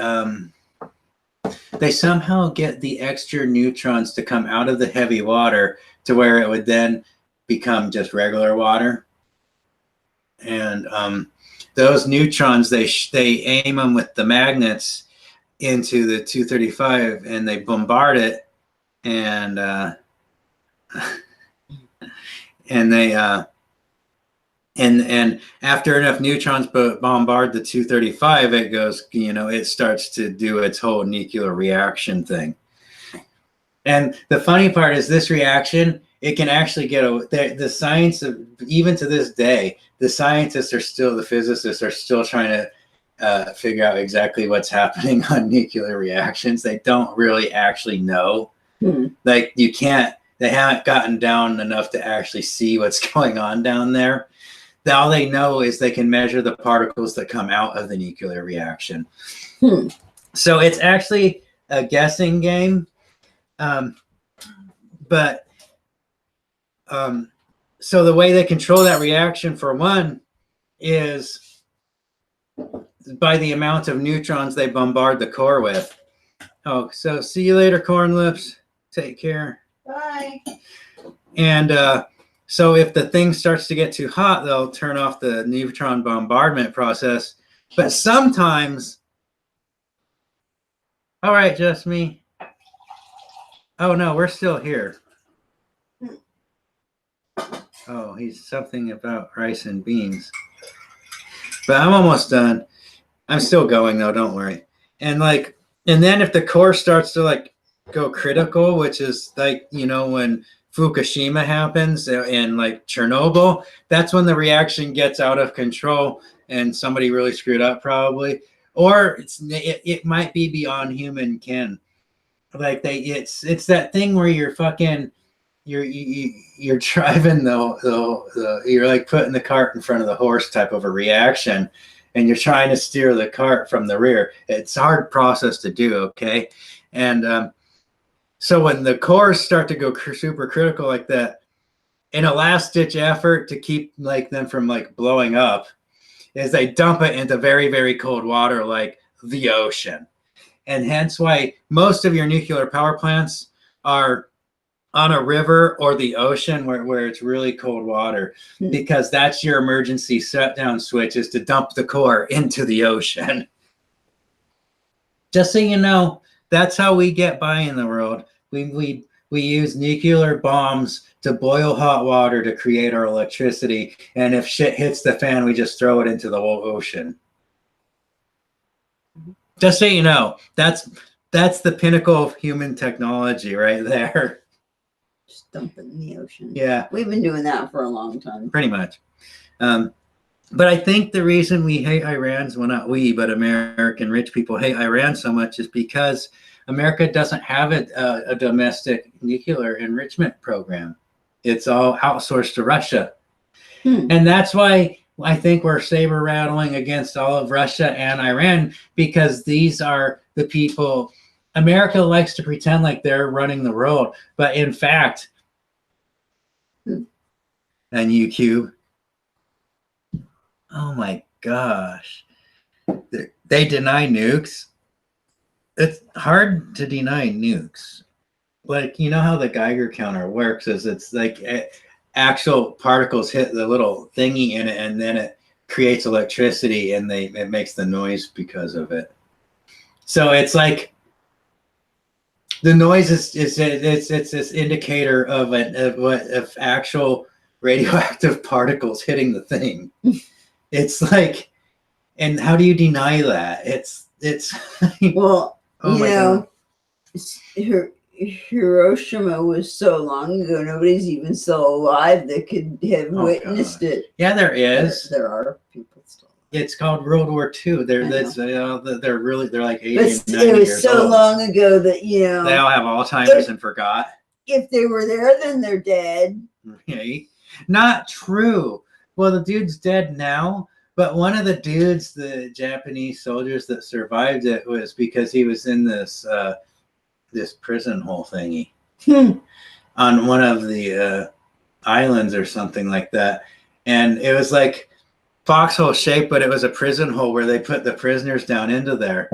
somehow get the extra neutrons to come out of the heavy water to where it would then become just regular water. And those neutrons, they aim them with the magnets into the 235 and they bombard it, and and after enough neutrons bombard the 235, it goes, it starts to do its whole nuclear reaction thing. And the funny part is this reaction, it can actually get the science of, even to this day, the physicists are still trying to figure out exactly what's happening on nuclear reactions. They don't really actually know. Like they haven't gotten down enough to actually see what's going on down there. All they know is they can measure the particles that come out of the nuclear reaction. So it's actually a guessing game. So the way they control that reaction, for one, is by the amount of neutrons they bombard the core with. Oh, so see you later, corn lips. Take care. Bye. And so if the thing starts to get too hot, they'll turn off the neutron bombardment process. But sometimes, all right, just me. Oh no, we're still here. Oh, he's something about rice and beans. But I'm almost done. I'm still going though, don't worry. And then if the core starts to go critical, which is when Fukushima happens and Chernobyl, that's when the reaction gets out of control and somebody really screwed up probably. Or it might be beyond human ken. It's that thing where you're fucking you're driving you're putting the cart in front of the horse type of a reaction, and you're trying to steer the cart from the rear. It's a hard process to do, okay? And so when the cores start to go super critical like that, in a last ditch effort to keep them from blowing up, is they dump it into very, very cold water like the ocean. And hence why most of your nuclear power plants are on a river or the ocean where it's really cold water, because that's your emergency shutdown switch, is to dump the core into the ocean. Just so you know, that's how we get by in the world. We use nuclear bombs to boil hot water to create our electricity, and if shit hits the fan, we just throw it into the whole ocean. Just so you know, that's the pinnacle of human technology right there. Just dump it in the ocean. Yeah. We've been doing that for a long time. Pretty much. But I think the reason we hate Iran, well, not we, but American rich people hate Iran so much is because America doesn't have a domestic nuclear enrichment program. It's all outsourced to Russia. And that's why I think we're saber rattling against all of Russia and Iran, because these are the people. America likes to pretend like they're running the world, but in fact, and UQ, oh my gosh, they deny nukes. It's hard to deny nukes. You know how the Geiger counter works is it's actual particles hit the little thingy in it, and then it creates electricity, and it makes the noise because of it. So it's the noise is this indicator of actual radioactive particles hitting the thing. It's and how do you deny that? It's well, Oh my God. Hiroshima was so long ago, nobody's even still alive that could have witnessed it. Yeah, there is. There are people still. It's called World War II. They're like 80 But and 90 it was years so old. long ago that They all have Alzheimer's and forgot. If they were there, then they're dead. Okay. Not true. Well, the dude's dead now, but one of the dudes, the Japanese soldiers that survived it, was because he was in this this prison hole thingy on one of the islands or something like that, and it was like foxhole shape, but it was a prison hole where they put the prisoners down into there,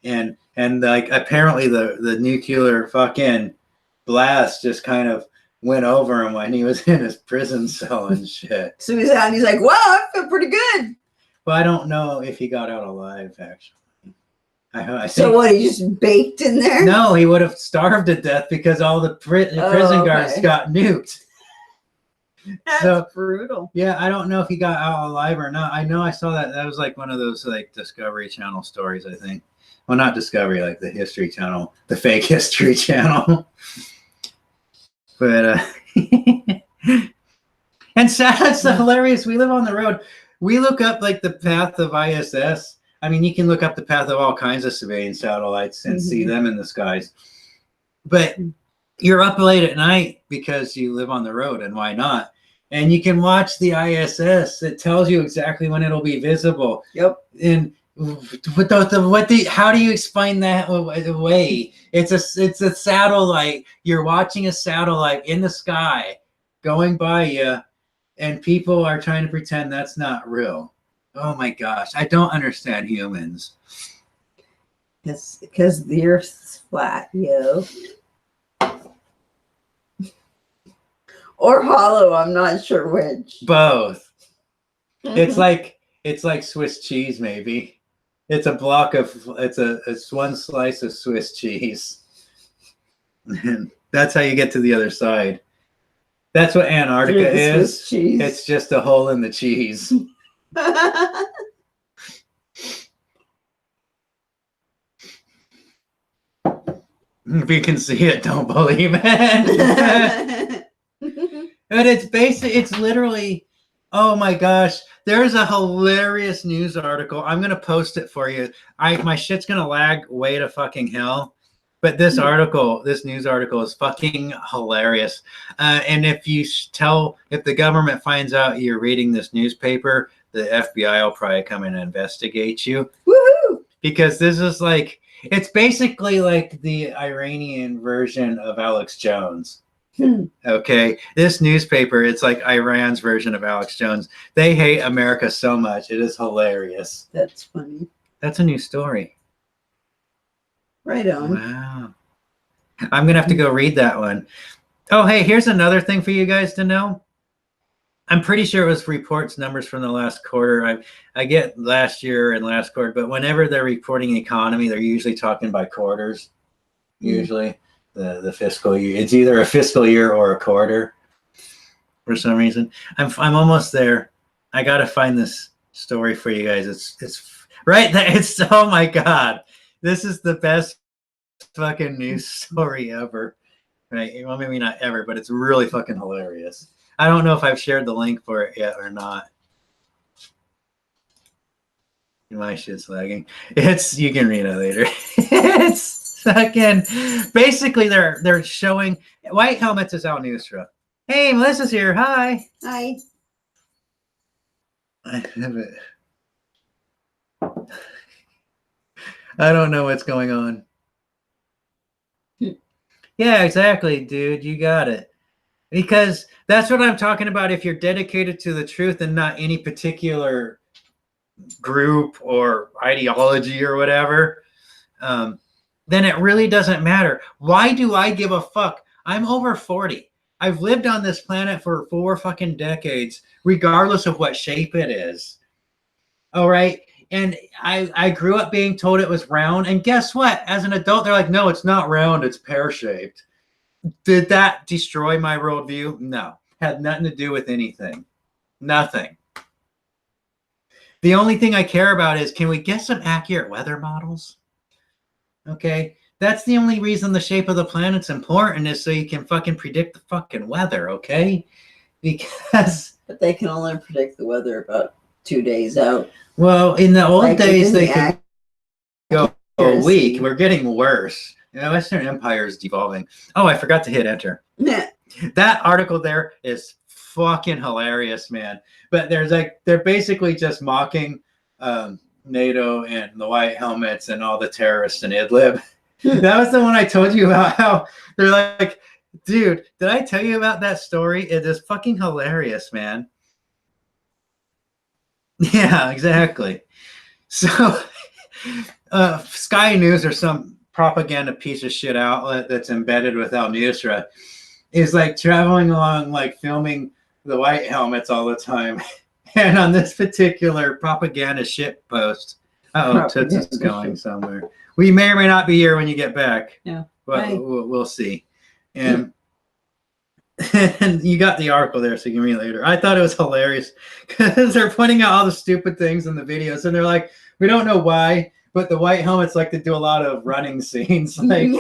and like apparently the nuclear fucking blast just kind of went over him when he was in his prison cell and shit. So he's out and he's like, wow, I feel pretty good. But I don't know if he got out alive, actually. I think, so what, he just baked in there? No, he would have starved to death because all the prison guards got nuked. That's brutal. Yeah, I don't know if he got out alive or not. I know I saw that. That was like one of those like Discovery Channel stories, I think. Well, not Discovery, like the History Channel, the fake History Channel. But and that's hilarious. We live on the road. We look up like the path of ISS. I mean, you can look up the path of all kinds of civilian satellites and see them in the skies. But you're up late at night because you live on the road, and why not? And you can watch the ISS. It tells you exactly when it'll be visible. Yep. And how do you explain that away? It's a satellite. You're watching a satellite in the sky going by you, and people are trying to pretend that's not real. Oh my gosh, I don't understand humans. Because the Earth's flat, yo. Or hollow, I'm not sure which. Both. It's like Swiss cheese, maybe. It's a block of it's one slice of Swiss cheese. And that's how you get to the other side. That's what Antarctica is. It's just a hole in the cheese. If you can see it, don't believe it. But it's literally, oh my gosh, there's a hilarious news article. I'm gonna post it for you. My shit's gonna lag way to fucking hell. But this news article is fucking hilarious. And if the government finds out you're reading this newspaper, the FBI will probably come and investigate you. Woohoo! Because this is like, it's basically like the Iranian version of Alex Jones. Okay, this newspaper, it's like Iran's version of Alex Jones. They hate America so much. It is hilarious. That's funny. That's a new story. Right on. Wow. I'm going to have to go read that one. Oh, hey, here's another thing for you guys to know. I'm pretty sure it was reports numbers from the last quarter. I get last year and last quarter, but whenever they're reporting economy, they're usually talking by quarters. Usually the fiscal year. It's either a fiscal year or a quarter for some reason. I'm almost there. I got to find this story for you guys. It's right there. It's, oh my God. This is the best fucking news story ever. Right? Well, maybe not ever, but it's really fucking hilarious. I don't know if I've shared the link for it yet or not. My shit's lagging. You can read it later. It's fucking, basically they're showing White Helmets is out Newstra. Hey, Melissa's here. Hi. Hi. I have it. I don't know what's going on. Yeah, exactly, dude. You got it. Because that's what I'm talking about. If you're dedicated to the truth and not any particular group or ideology or whatever, then it really doesn't matter. Why do I give a fuck? I'm over 40. I've lived on this planet for 4 fucking decades, regardless of what shape it is. All right. And I grew up being told it was round. And guess what? As an adult, they're like, no, it's not round. It's pear-shaped. Did that destroy my worldview? No. Had nothing to do with anything. Nothing. The only thing I care about is, can we get some accurate weather models? Okay, that's the only reason the shape of the planet's important is so you can fucking predict the fucking weather. Okay, because But they can only predict the weather about 2 days out. well, in the old Like, days within they the could go a accuracy. week. We're getting worse. You know, Western Empire is devolving. Oh, I forgot to hit enter. Yeah. That article there is fucking hilarious, man. But there's like they're basically just mocking NATO and the white helmets and all the terrorists in Idlib. That was the one I told you about. How they're like, dude, did I tell you about that story? It is fucking hilarious, man. Yeah, exactly. So, Sky News or some propaganda piece of shit outlet that's embedded with Al Nusra is like traveling along, like filming the white helmets all the time. And on this particular propaganda shit post, Toots is going somewhere. We may or may not be here when you get back. Yeah. But Bye. we'll see. And and you got the article there, so you can read it later. I thought it was hilarious because they're pointing out all the stupid things in the videos, and they're like, we don't know why, but the white helmets like to do a lot of running scenes, like,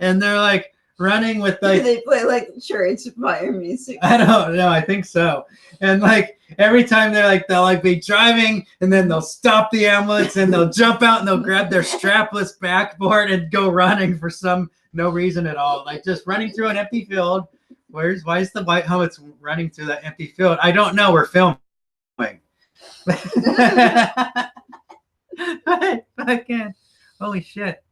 and they're like running with like they play like chariots of fire music. I don't know, I think so. And like every time they'll like be driving, and then they'll stop the ambulance, and they'll jump out, and they'll grab their strapless backboard and go running for no reason at all, like just running through an empty field. Why is the white helmets running through that empty field? I don't know. We're filming. Again, holy shit.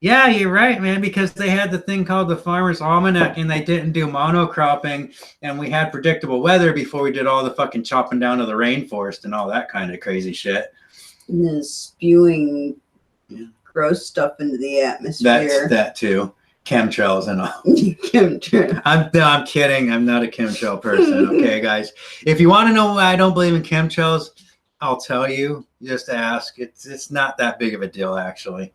Yeah, you're right, man, because they had the thing called the Farmer's Almanac, and they didn't do monocropping, and we had predictable weather before we did all the fucking chopping down of the rainforest and all that kind of crazy shit. And then spewing gross stuff into the atmosphere. That's that too. Chemtrails and all. Chemtrails. I'm kidding. I'm not a chemtrail person. Okay, guys. If you want to know why I don't believe in chemtrails, I'll tell you. Just ask. It's not that big of a deal, actually.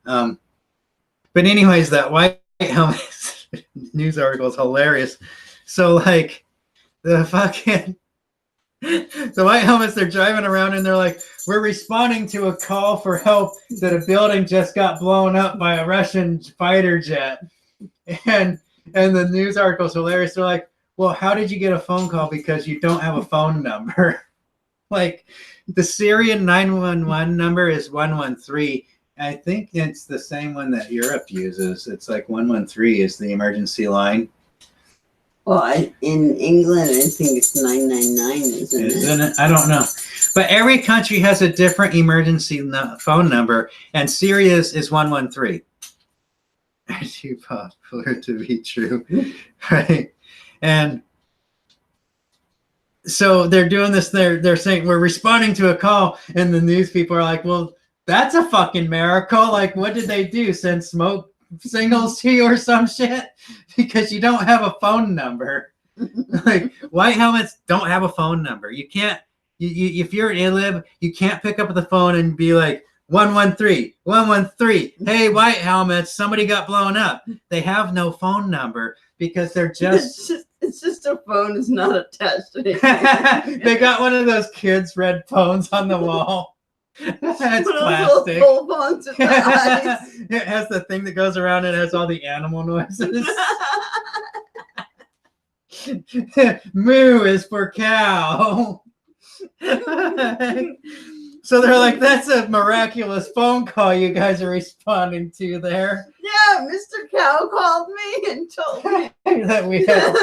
But anyways, that white helmet news article is hilarious. So like the white helmets, they're driving around and they're like, we're responding to a call for help that a building just got blown up by a Russian fighter jet. And the news article is hilarious. They're like, well, how did you get a phone call? Because you don't have a phone number. Like the Syrian 911 number is 113. I think it's the same one that Europe uses. It's like 113 is the emergency line. Well, in England, I think it's 999, isn't it? I don't know. But every country has a different emergency phone number, and Syria's is 113. Too popular to be true, right? And so they're doing this. They're saying we're responding to a call, and the news people are like, well, that's a fucking miracle. Like, what did they do? Send smoke signals to you or some shit? Because you don't have a phone number. Like, white helmets don't have a phone number. You can't, if you're in Idlib, you can't pick up the phone and be like, 113, 113. Hey, white helmets, somebody got blown up. They have no phone number because they're just... It's just a phone is not attached to anything. They got one of those kids' red phones on the wall. It's plastic. With the eyes. It has the thing that goes around and it has all the animal noises. Moo is for cow. So they're like, that's a miraculous phone call you guys are responding to there. Yeah, Mr. Cow called me and told me that we had.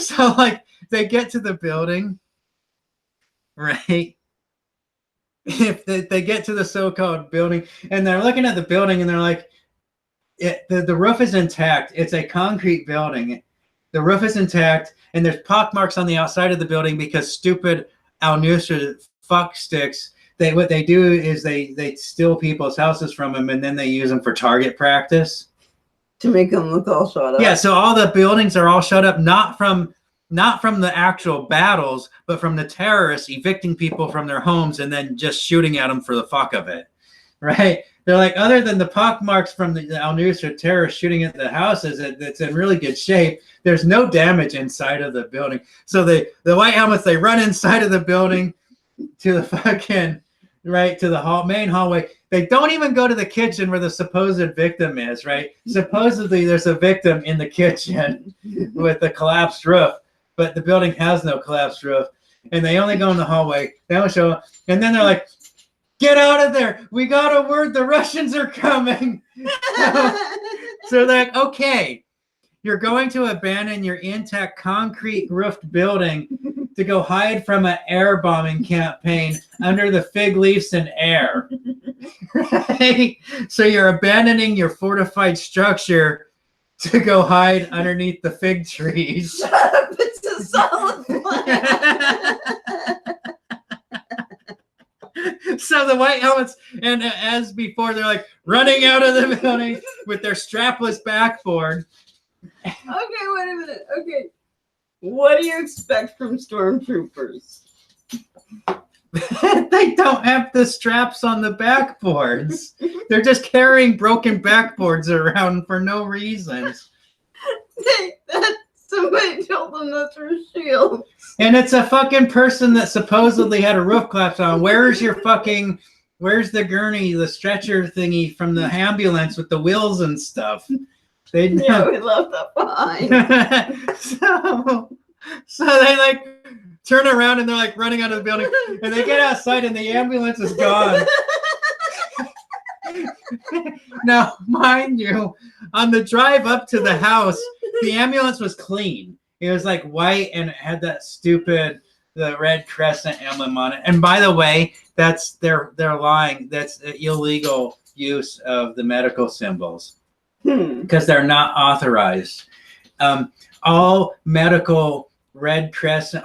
So like they get to the building, right? If they get to the so-called building and they're looking at the building and they're like, the roof is intact. It's a concrete building. The roof is intact and there's pockmarks on the outside of the building because stupid Al-Nusra fucksticks, what they do is they steal people's houses from them and then they use them for target practice. To make them look all shut up. Yeah, so all the buildings are all shut up, not from the actual battles, but from the terrorists evicting people from their homes and then just shooting at them for the fuck of it, right? They're like, other than the pockmarks from the Al-Nusra terrorists shooting at the houses, it's in really good shape. There's no damage inside of the building. So the white helmets, they run inside of the building to the fucking right to the main hallway. They don't even go to the kitchen where the supposed victim is, right? Supposedly there's a victim in the kitchen with a collapsed roof, but the building has no collapsed roof. And they only go in the hallway. They don't show up. And then they're like, get out of there. We got a word. The Russians are coming. So they're like, okay, you're going to abandon your intact concrete roofed building to go hide from an air bombing campaign under the fig leaves and air. Right? So you're abandoning your fortified structure to go hide underneath the fig trees. Shut up, it's a solid plan. So the white helmets, and as before, they're like running out of the building with their strapless backboard. Okay, wait a minute. Okay. What do you expect from stormtroopers? They don't have the straps on the backboards. They're just carrying broken backboards around for no reason. Somebody told them that's for shields. And it's a fucking person that supposedly had a roof collapse on. Where's the gurney, the stretcher thingy from the ambulance with the wheels and stuff? They Yeah, we left that behind. So they like turn around and they're like running out of the building, and they get outside and the ambulance is gone. Now, mind you, on the drive up to the house, the ambulance was clean. It was like white and it had that the Red Crescent emblem on it. And by the way, they're lying. That's illegal use of the medical symbols because they're not authorized. All Red Crescent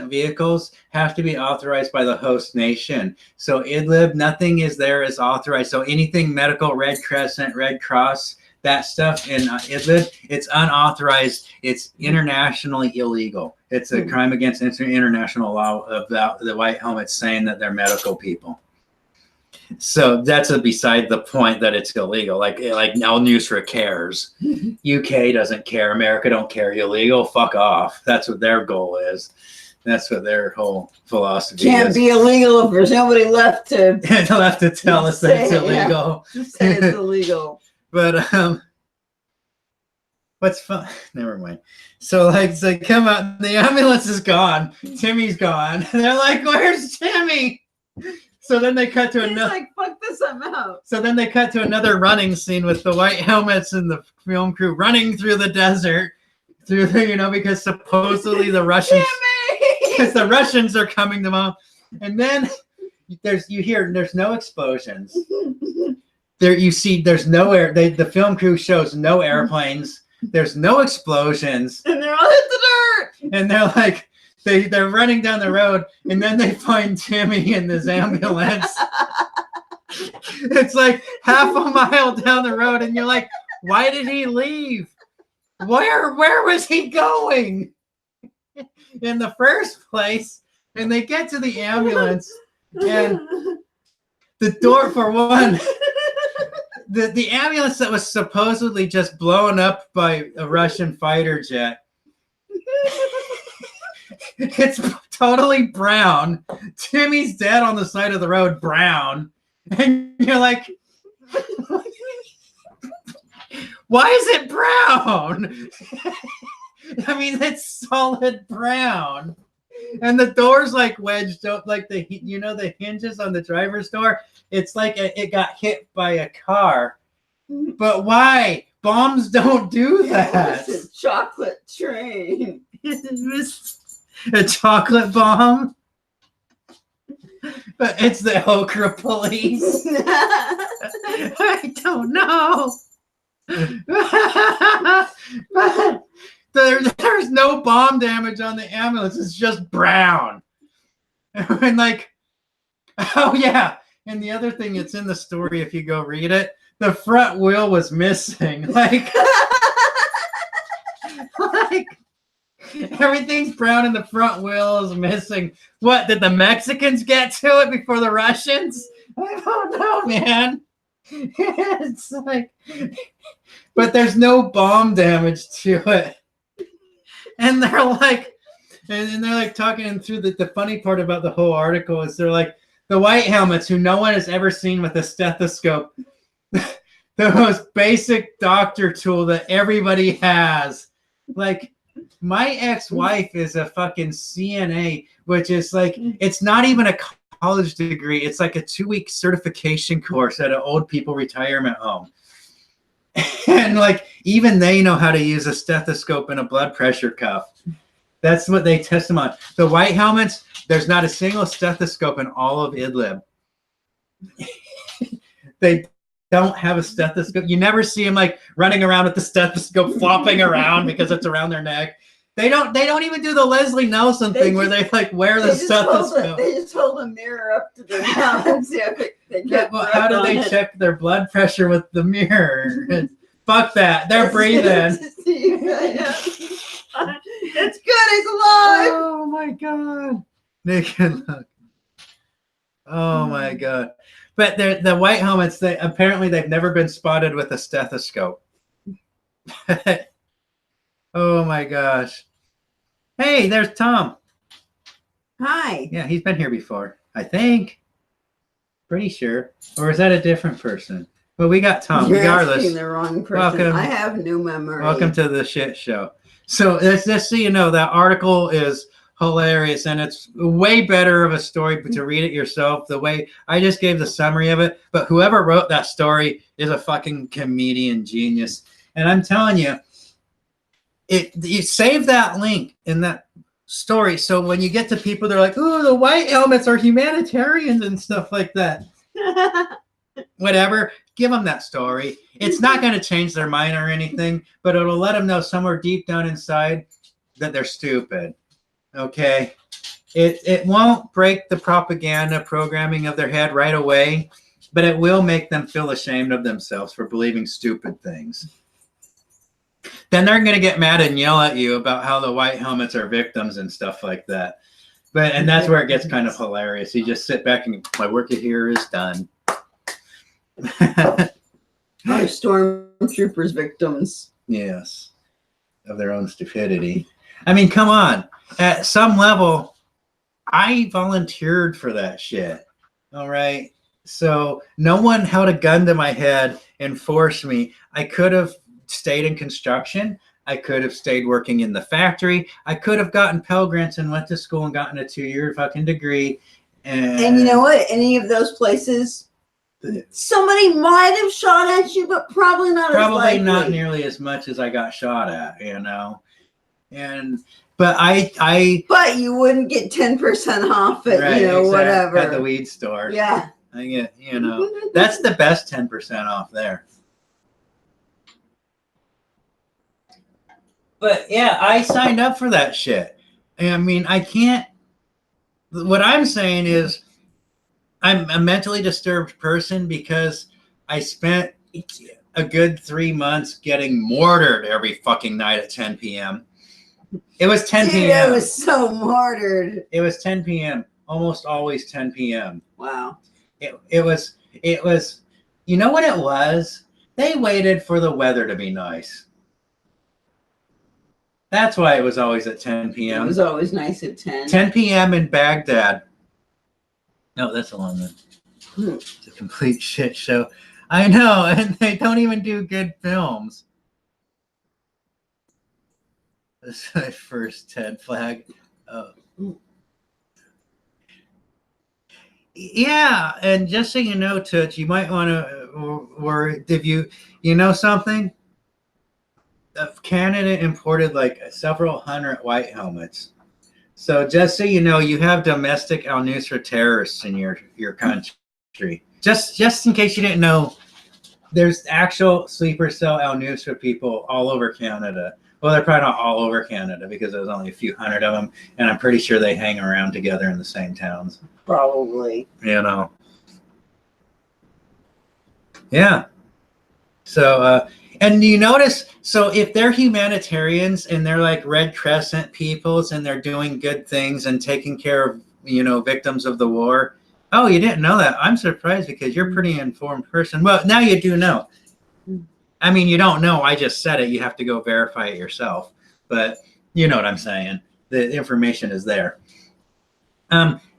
vehicles have to be authorized by the host nation. So Idlib, nothing is authorized. So anything medical, Red Crescent, Red Cross, that stuff in Idlib, it's unauthorized. It's internationally illegal. It's a crime against international law about the white helmets saying that they're medical people. So that's beside the point that it's illegal. Like Al Nusra cares. UK doesn't care. America don't care. Illegal, fuck off. That's what their goal is. That's what their whole philosophy Can't be illegal if there's nobody left to tell us that it's illegal. Yeah, just say it's illegal. But what's fun? Never mind. So they come out. The ambulance is gone. Timmy's gone. They're like, "Where's Timmy?" So then they cut to another. Like, fuck this, I'm out. So then they cut to another running scene with the white helmets and the film crew running through the desert, because supposedly the Russians, because the Russians are coming to them. And then there's no explosions. There's no air. The film crew shows no airplanes. There's no explosions. And they're all hit the dirt. And they're like. They're running down the road, and then they find Timmy in this ambulance. It's like half a mile down the road, and you're like, why did he leave? Where was he going in the first place? And they get to the ambulance, and the door, for one, the ambulance that was supposedly just blown up by a Russian fighter jet. It's totally brown. Timmy's dead on the side of the road, brown. And you're like, why is it brown? I mean, it's solid brown. And the door's like wedged up, like the hinges on the driver's door. It's like it got hit by a car. But why? Bombs don't do that. It's a chocolate train. A chocolate bomb? But it's the Okra police. I don't know. But there's no bomb damage on the ambulance. It's just brown. And oh yeah. And the other thing that's in the story, if you go read it, the front wheel was missing. Everything's brown and the front wheel is missing. What, did the Mexicans get to it before the Russians? I don't know, man. It's like, but there's no bomb damage to it. And they're like, and they're like talking through the funny part about the whole article is they're like, The white helmets, who no one has ever seen with a stethoscope, the most basic doctor tool that everybody has. Like, my ex-wife is a fucking CNA, which is like, it's not even a college degree. It's like a 2-week certification course at an old people retirement home. And like, even they know how to use a stethoscope and a blood pressure cuff. That's what they test them on. The white helmets, there's not a single stethoscope in all of Idlib. They don't have a stethoscope. You never see them like running around with the stethoscope flopping around because it's around their neck. They don't even do the Leslie Nelson thing where they like wear the stethoscope. They just hold a mirror up to their mouth and see if they get well, how do they check their blood pressure with the mirror? Fuck that. They're breathing. It's good. He's alive. Oh my God. Naked look. Oh my God. But the white helmets, apparently they've never been spotted with a stethoscope. Oh my gosh. Hey, there's Tom. Hi. Yeah, he's been here before, I think. Pretty sure. Or is that a different person? Well, we got Tom. You're Regardless. asking the wrong person. Welcome. I have no memory. Welcome to the shit show. So just so you know, that article is hilarious, and it's way better of a story to read it yourself. The way I just gave the summary of it, but whoever wrote that story is a fucking comedian genius. And I'm telling you, you save that link in that story, so when you get to people, they're like, "Ooh, the white helmets are humanitarians and stuff like that." Whatever, give them that story. It's not going to change their mind or anything, but it'll let them know somewhere deep down inside that they're stupid. Okay, it won't break the propaganda programming of their head right away, but it will make them feel ashamed of themselves for believing stupid things. Then they're going to get mad and yell at you about how the white helmets are victims and stuff like that. And that's where it gets kind of hilarious. You just sit back and my work here is done. Our stormtroopers victims. Yes, of their own stupidity. I mean, come on. At some level, I volunteered for that shit. All right. So no one held a gun to my head and forced me. I could have stayed in construction. I could have stayed working in the factory. I could have gotten Pell Grants and went to school and gotten a 2-year fucking degree. And you know what? Any of those places, somebody might have shot at you, but probably not. Probably not nearly as much as I got shot at, you know. But you wouldn't get 10% off at, right, whatever. At the weed store. Yeah. I get, that's the best 10% off there. But yeah, I signed up for that shit. I mean, I can't. What I'm saying is, I'm a mentally disturbed person because I spent a good 3 months getting mortared every fucking night at 10 p.m. It was 10 p.m. It was so mortared. It was 10 p.m. Almost always 10 p.m. Wow. It was. You know what it was? They waited for the weather to be nice. That's why it was always at 10 p.m. It was always nice at 10. 10 p.m. in Baghdad. No, that's a long one. It's a complete shit show. I know, and they don't even do good films. This is my first TED flag. Yeah, and just so you know, Toots, you might want to, or if you know something, Canada imported like several hundred white helmets. So just so you know, you have domestic al-Nusra terrorists in your country. Just in case you didn't know, there's actual sleeper cell al-Nusra people all over Canada. Well, they're probably not all over Canada because there's only a few hundred of them, and I'm pretty sure they hang around together in the same towns. Probably. Yeah. So, and you notice, so if they're humanitarians and they're like Red Crescent peoples and they're doing good things and taking care of, victims of the war. Oh, you didn't know that? I'm surprised because you're a pretty informed person. Well, now you do know. I mean, you don't know. I just said it. You have to go verify it yourself. But you know what I'm saying. The information is there.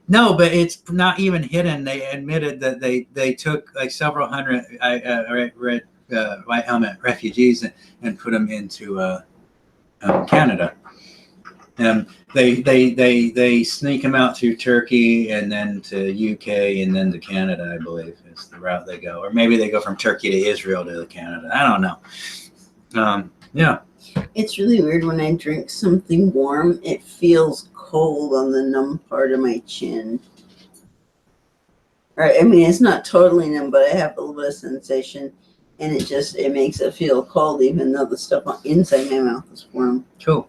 No, but it's not even hidden. They admitted that they took like several hundred white helmet refugees and put them into Canada. They sneak them out through Turkey and then to UK and then to Canada, I believe is the route they go, or maybe they go from Turkey to Israel to Canada. I don't know. Yeah. It's really weird when I drink something warm. It feels cold on the numb part of my chin. Right, I mean, it's not totally numb, but I have a little bit of sensation, and it makes it feel cold, even though the stuff inside my mouth is warm. Cool.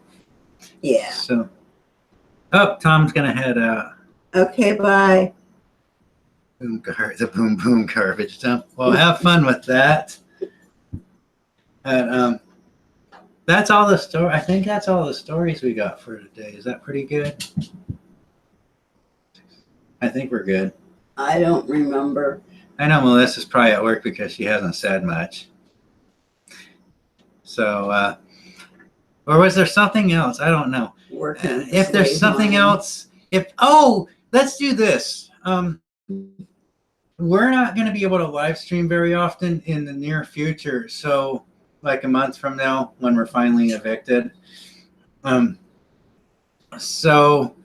Yeah. So, Tom's gonna head out. Okay, bye. The boom boom garbage dump. Well, have fun with that. And that's all the story. I think that's all the stories we got for today. Is that pretty good? I think we're good. I don't remember. I know Melissa's probably at work because she hasn't said much. So, or was there something else? I don't know. If there's something else, let's do this. We're not going to be able to live stream very often in the near future. So, like a month from now, when we're finally evicted. So,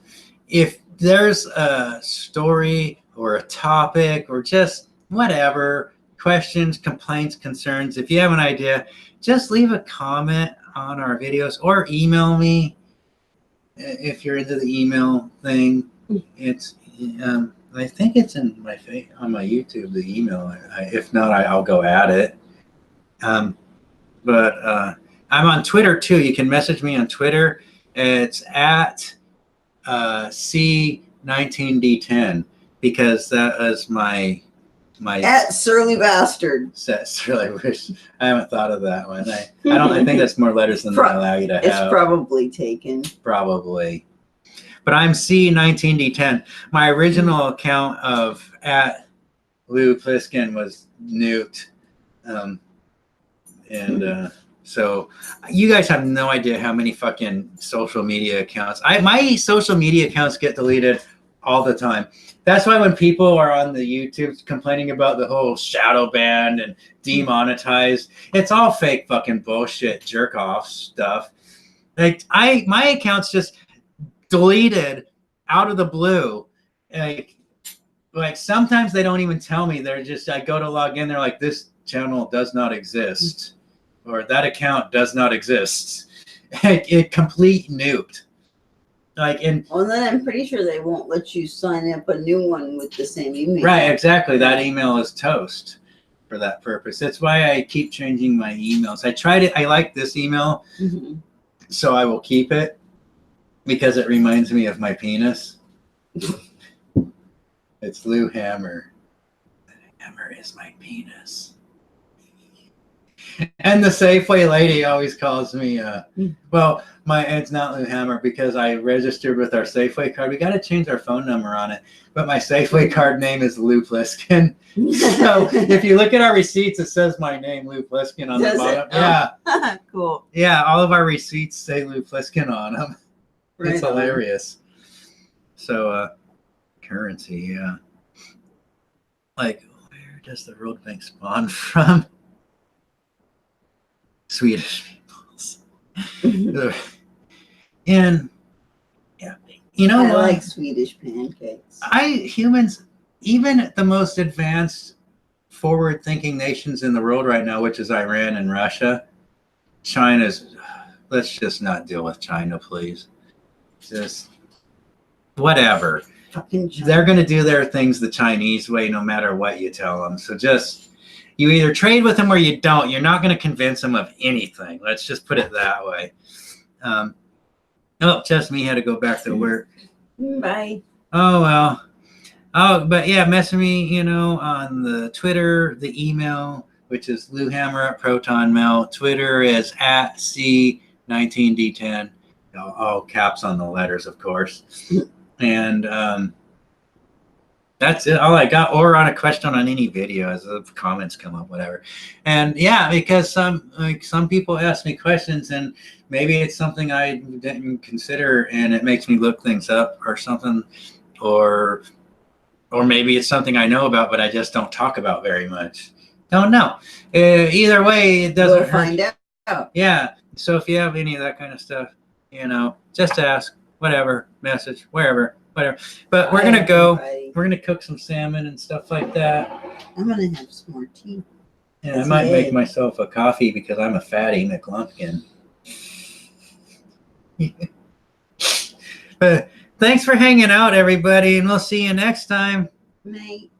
if there's a story or a topic or just whatever, questions, complaints, concerns, if you have an idea, just leave a comment on our videos or email me if you're into the email thing. It's I think it's in my on my YouTube, the email. If not, I'll go at it. But I'm on Twitter too. You can message me on Twitter. It's at C19D10 because that is my at surly bastard. Surly wish. I haven't thought of that one. I think that's more letters than they allow you to have. It's probably taken. Probably. But I'm C19D10. My original account of at Lou Plisken was nuked. So you guys have no idea how many fucking social media accounts. My social media accounts get deleted all the time. That's why when people are on the YouTube complaining about the whole shadow ban and demonetized, it's all fake fucking bullshit, jerk off stuff. Like my account's just deleted out of the blue. Like sometimes they don't even tell me. They're just, I go to log in, they're like, this channel does not exist, or that account does not exist. It complete nuked. Then I'm pretty sure they won't let you sign up a new one with the same email. Right, exactly. That email is toast for that purpose. That's why I keep changing my emails. I like this email, so I will keep it because it reminds me of my penis. It's Lou Hammer. Hammer is my penis. And the Safeway lady always calls me, it's not Lou Hammer because I registered with our Safeway card. We got to change our phone number on it. But my Safeway card name is Lou Plisken. So if you look at our receipts, it says my name, Lou Plisken, on the bottom. Yeah. Cool. Yeah, all of our receipts say Lou Plisken on them. Right, it's hilarious. So, currency, yeah. Like, where does the World Bank spawn from? Swedish peoples. And yeah, you know, I like Swedish pancakes. Humans, even the most advanced, forward-thinking nations in the world right now, which is Iran and Russia, let's just not deal with China, please. Just whatever. They're going to do their things the Chinese way, no matter what you tell them. So you either trade with them or you don't. You're not going to convince them of anything. Let's just put it that way. Just me had to go back to work. Bye. Oh, well. Oh, but yeah, message me, on the Twitter, the email, which is LouHammer@ProtonMail. Twitter is at C19D10. All caps on the letters, of course. And that's it. All I got, or on a question on any video as the comments come up, whatever. And yeah, because some people ask me questions and maybe it's something I didn't consider and it makes me look things up or something. or maybe it's something I know about, but I just don't talk about very much. Don't know. Either way, it doesn't We'll hurt. find out. Yeah. So if you have any of that kind of stuff, just ask, whatever, message, wherever, whatever. But we're going to go. We're going to cook some salmon and stuff like that. I'm going to have some more tea. And I might make myself a coffee because I'm a fatty McLumpkin. But thanks for hanging out, everybody, and we'll see you next time. Night.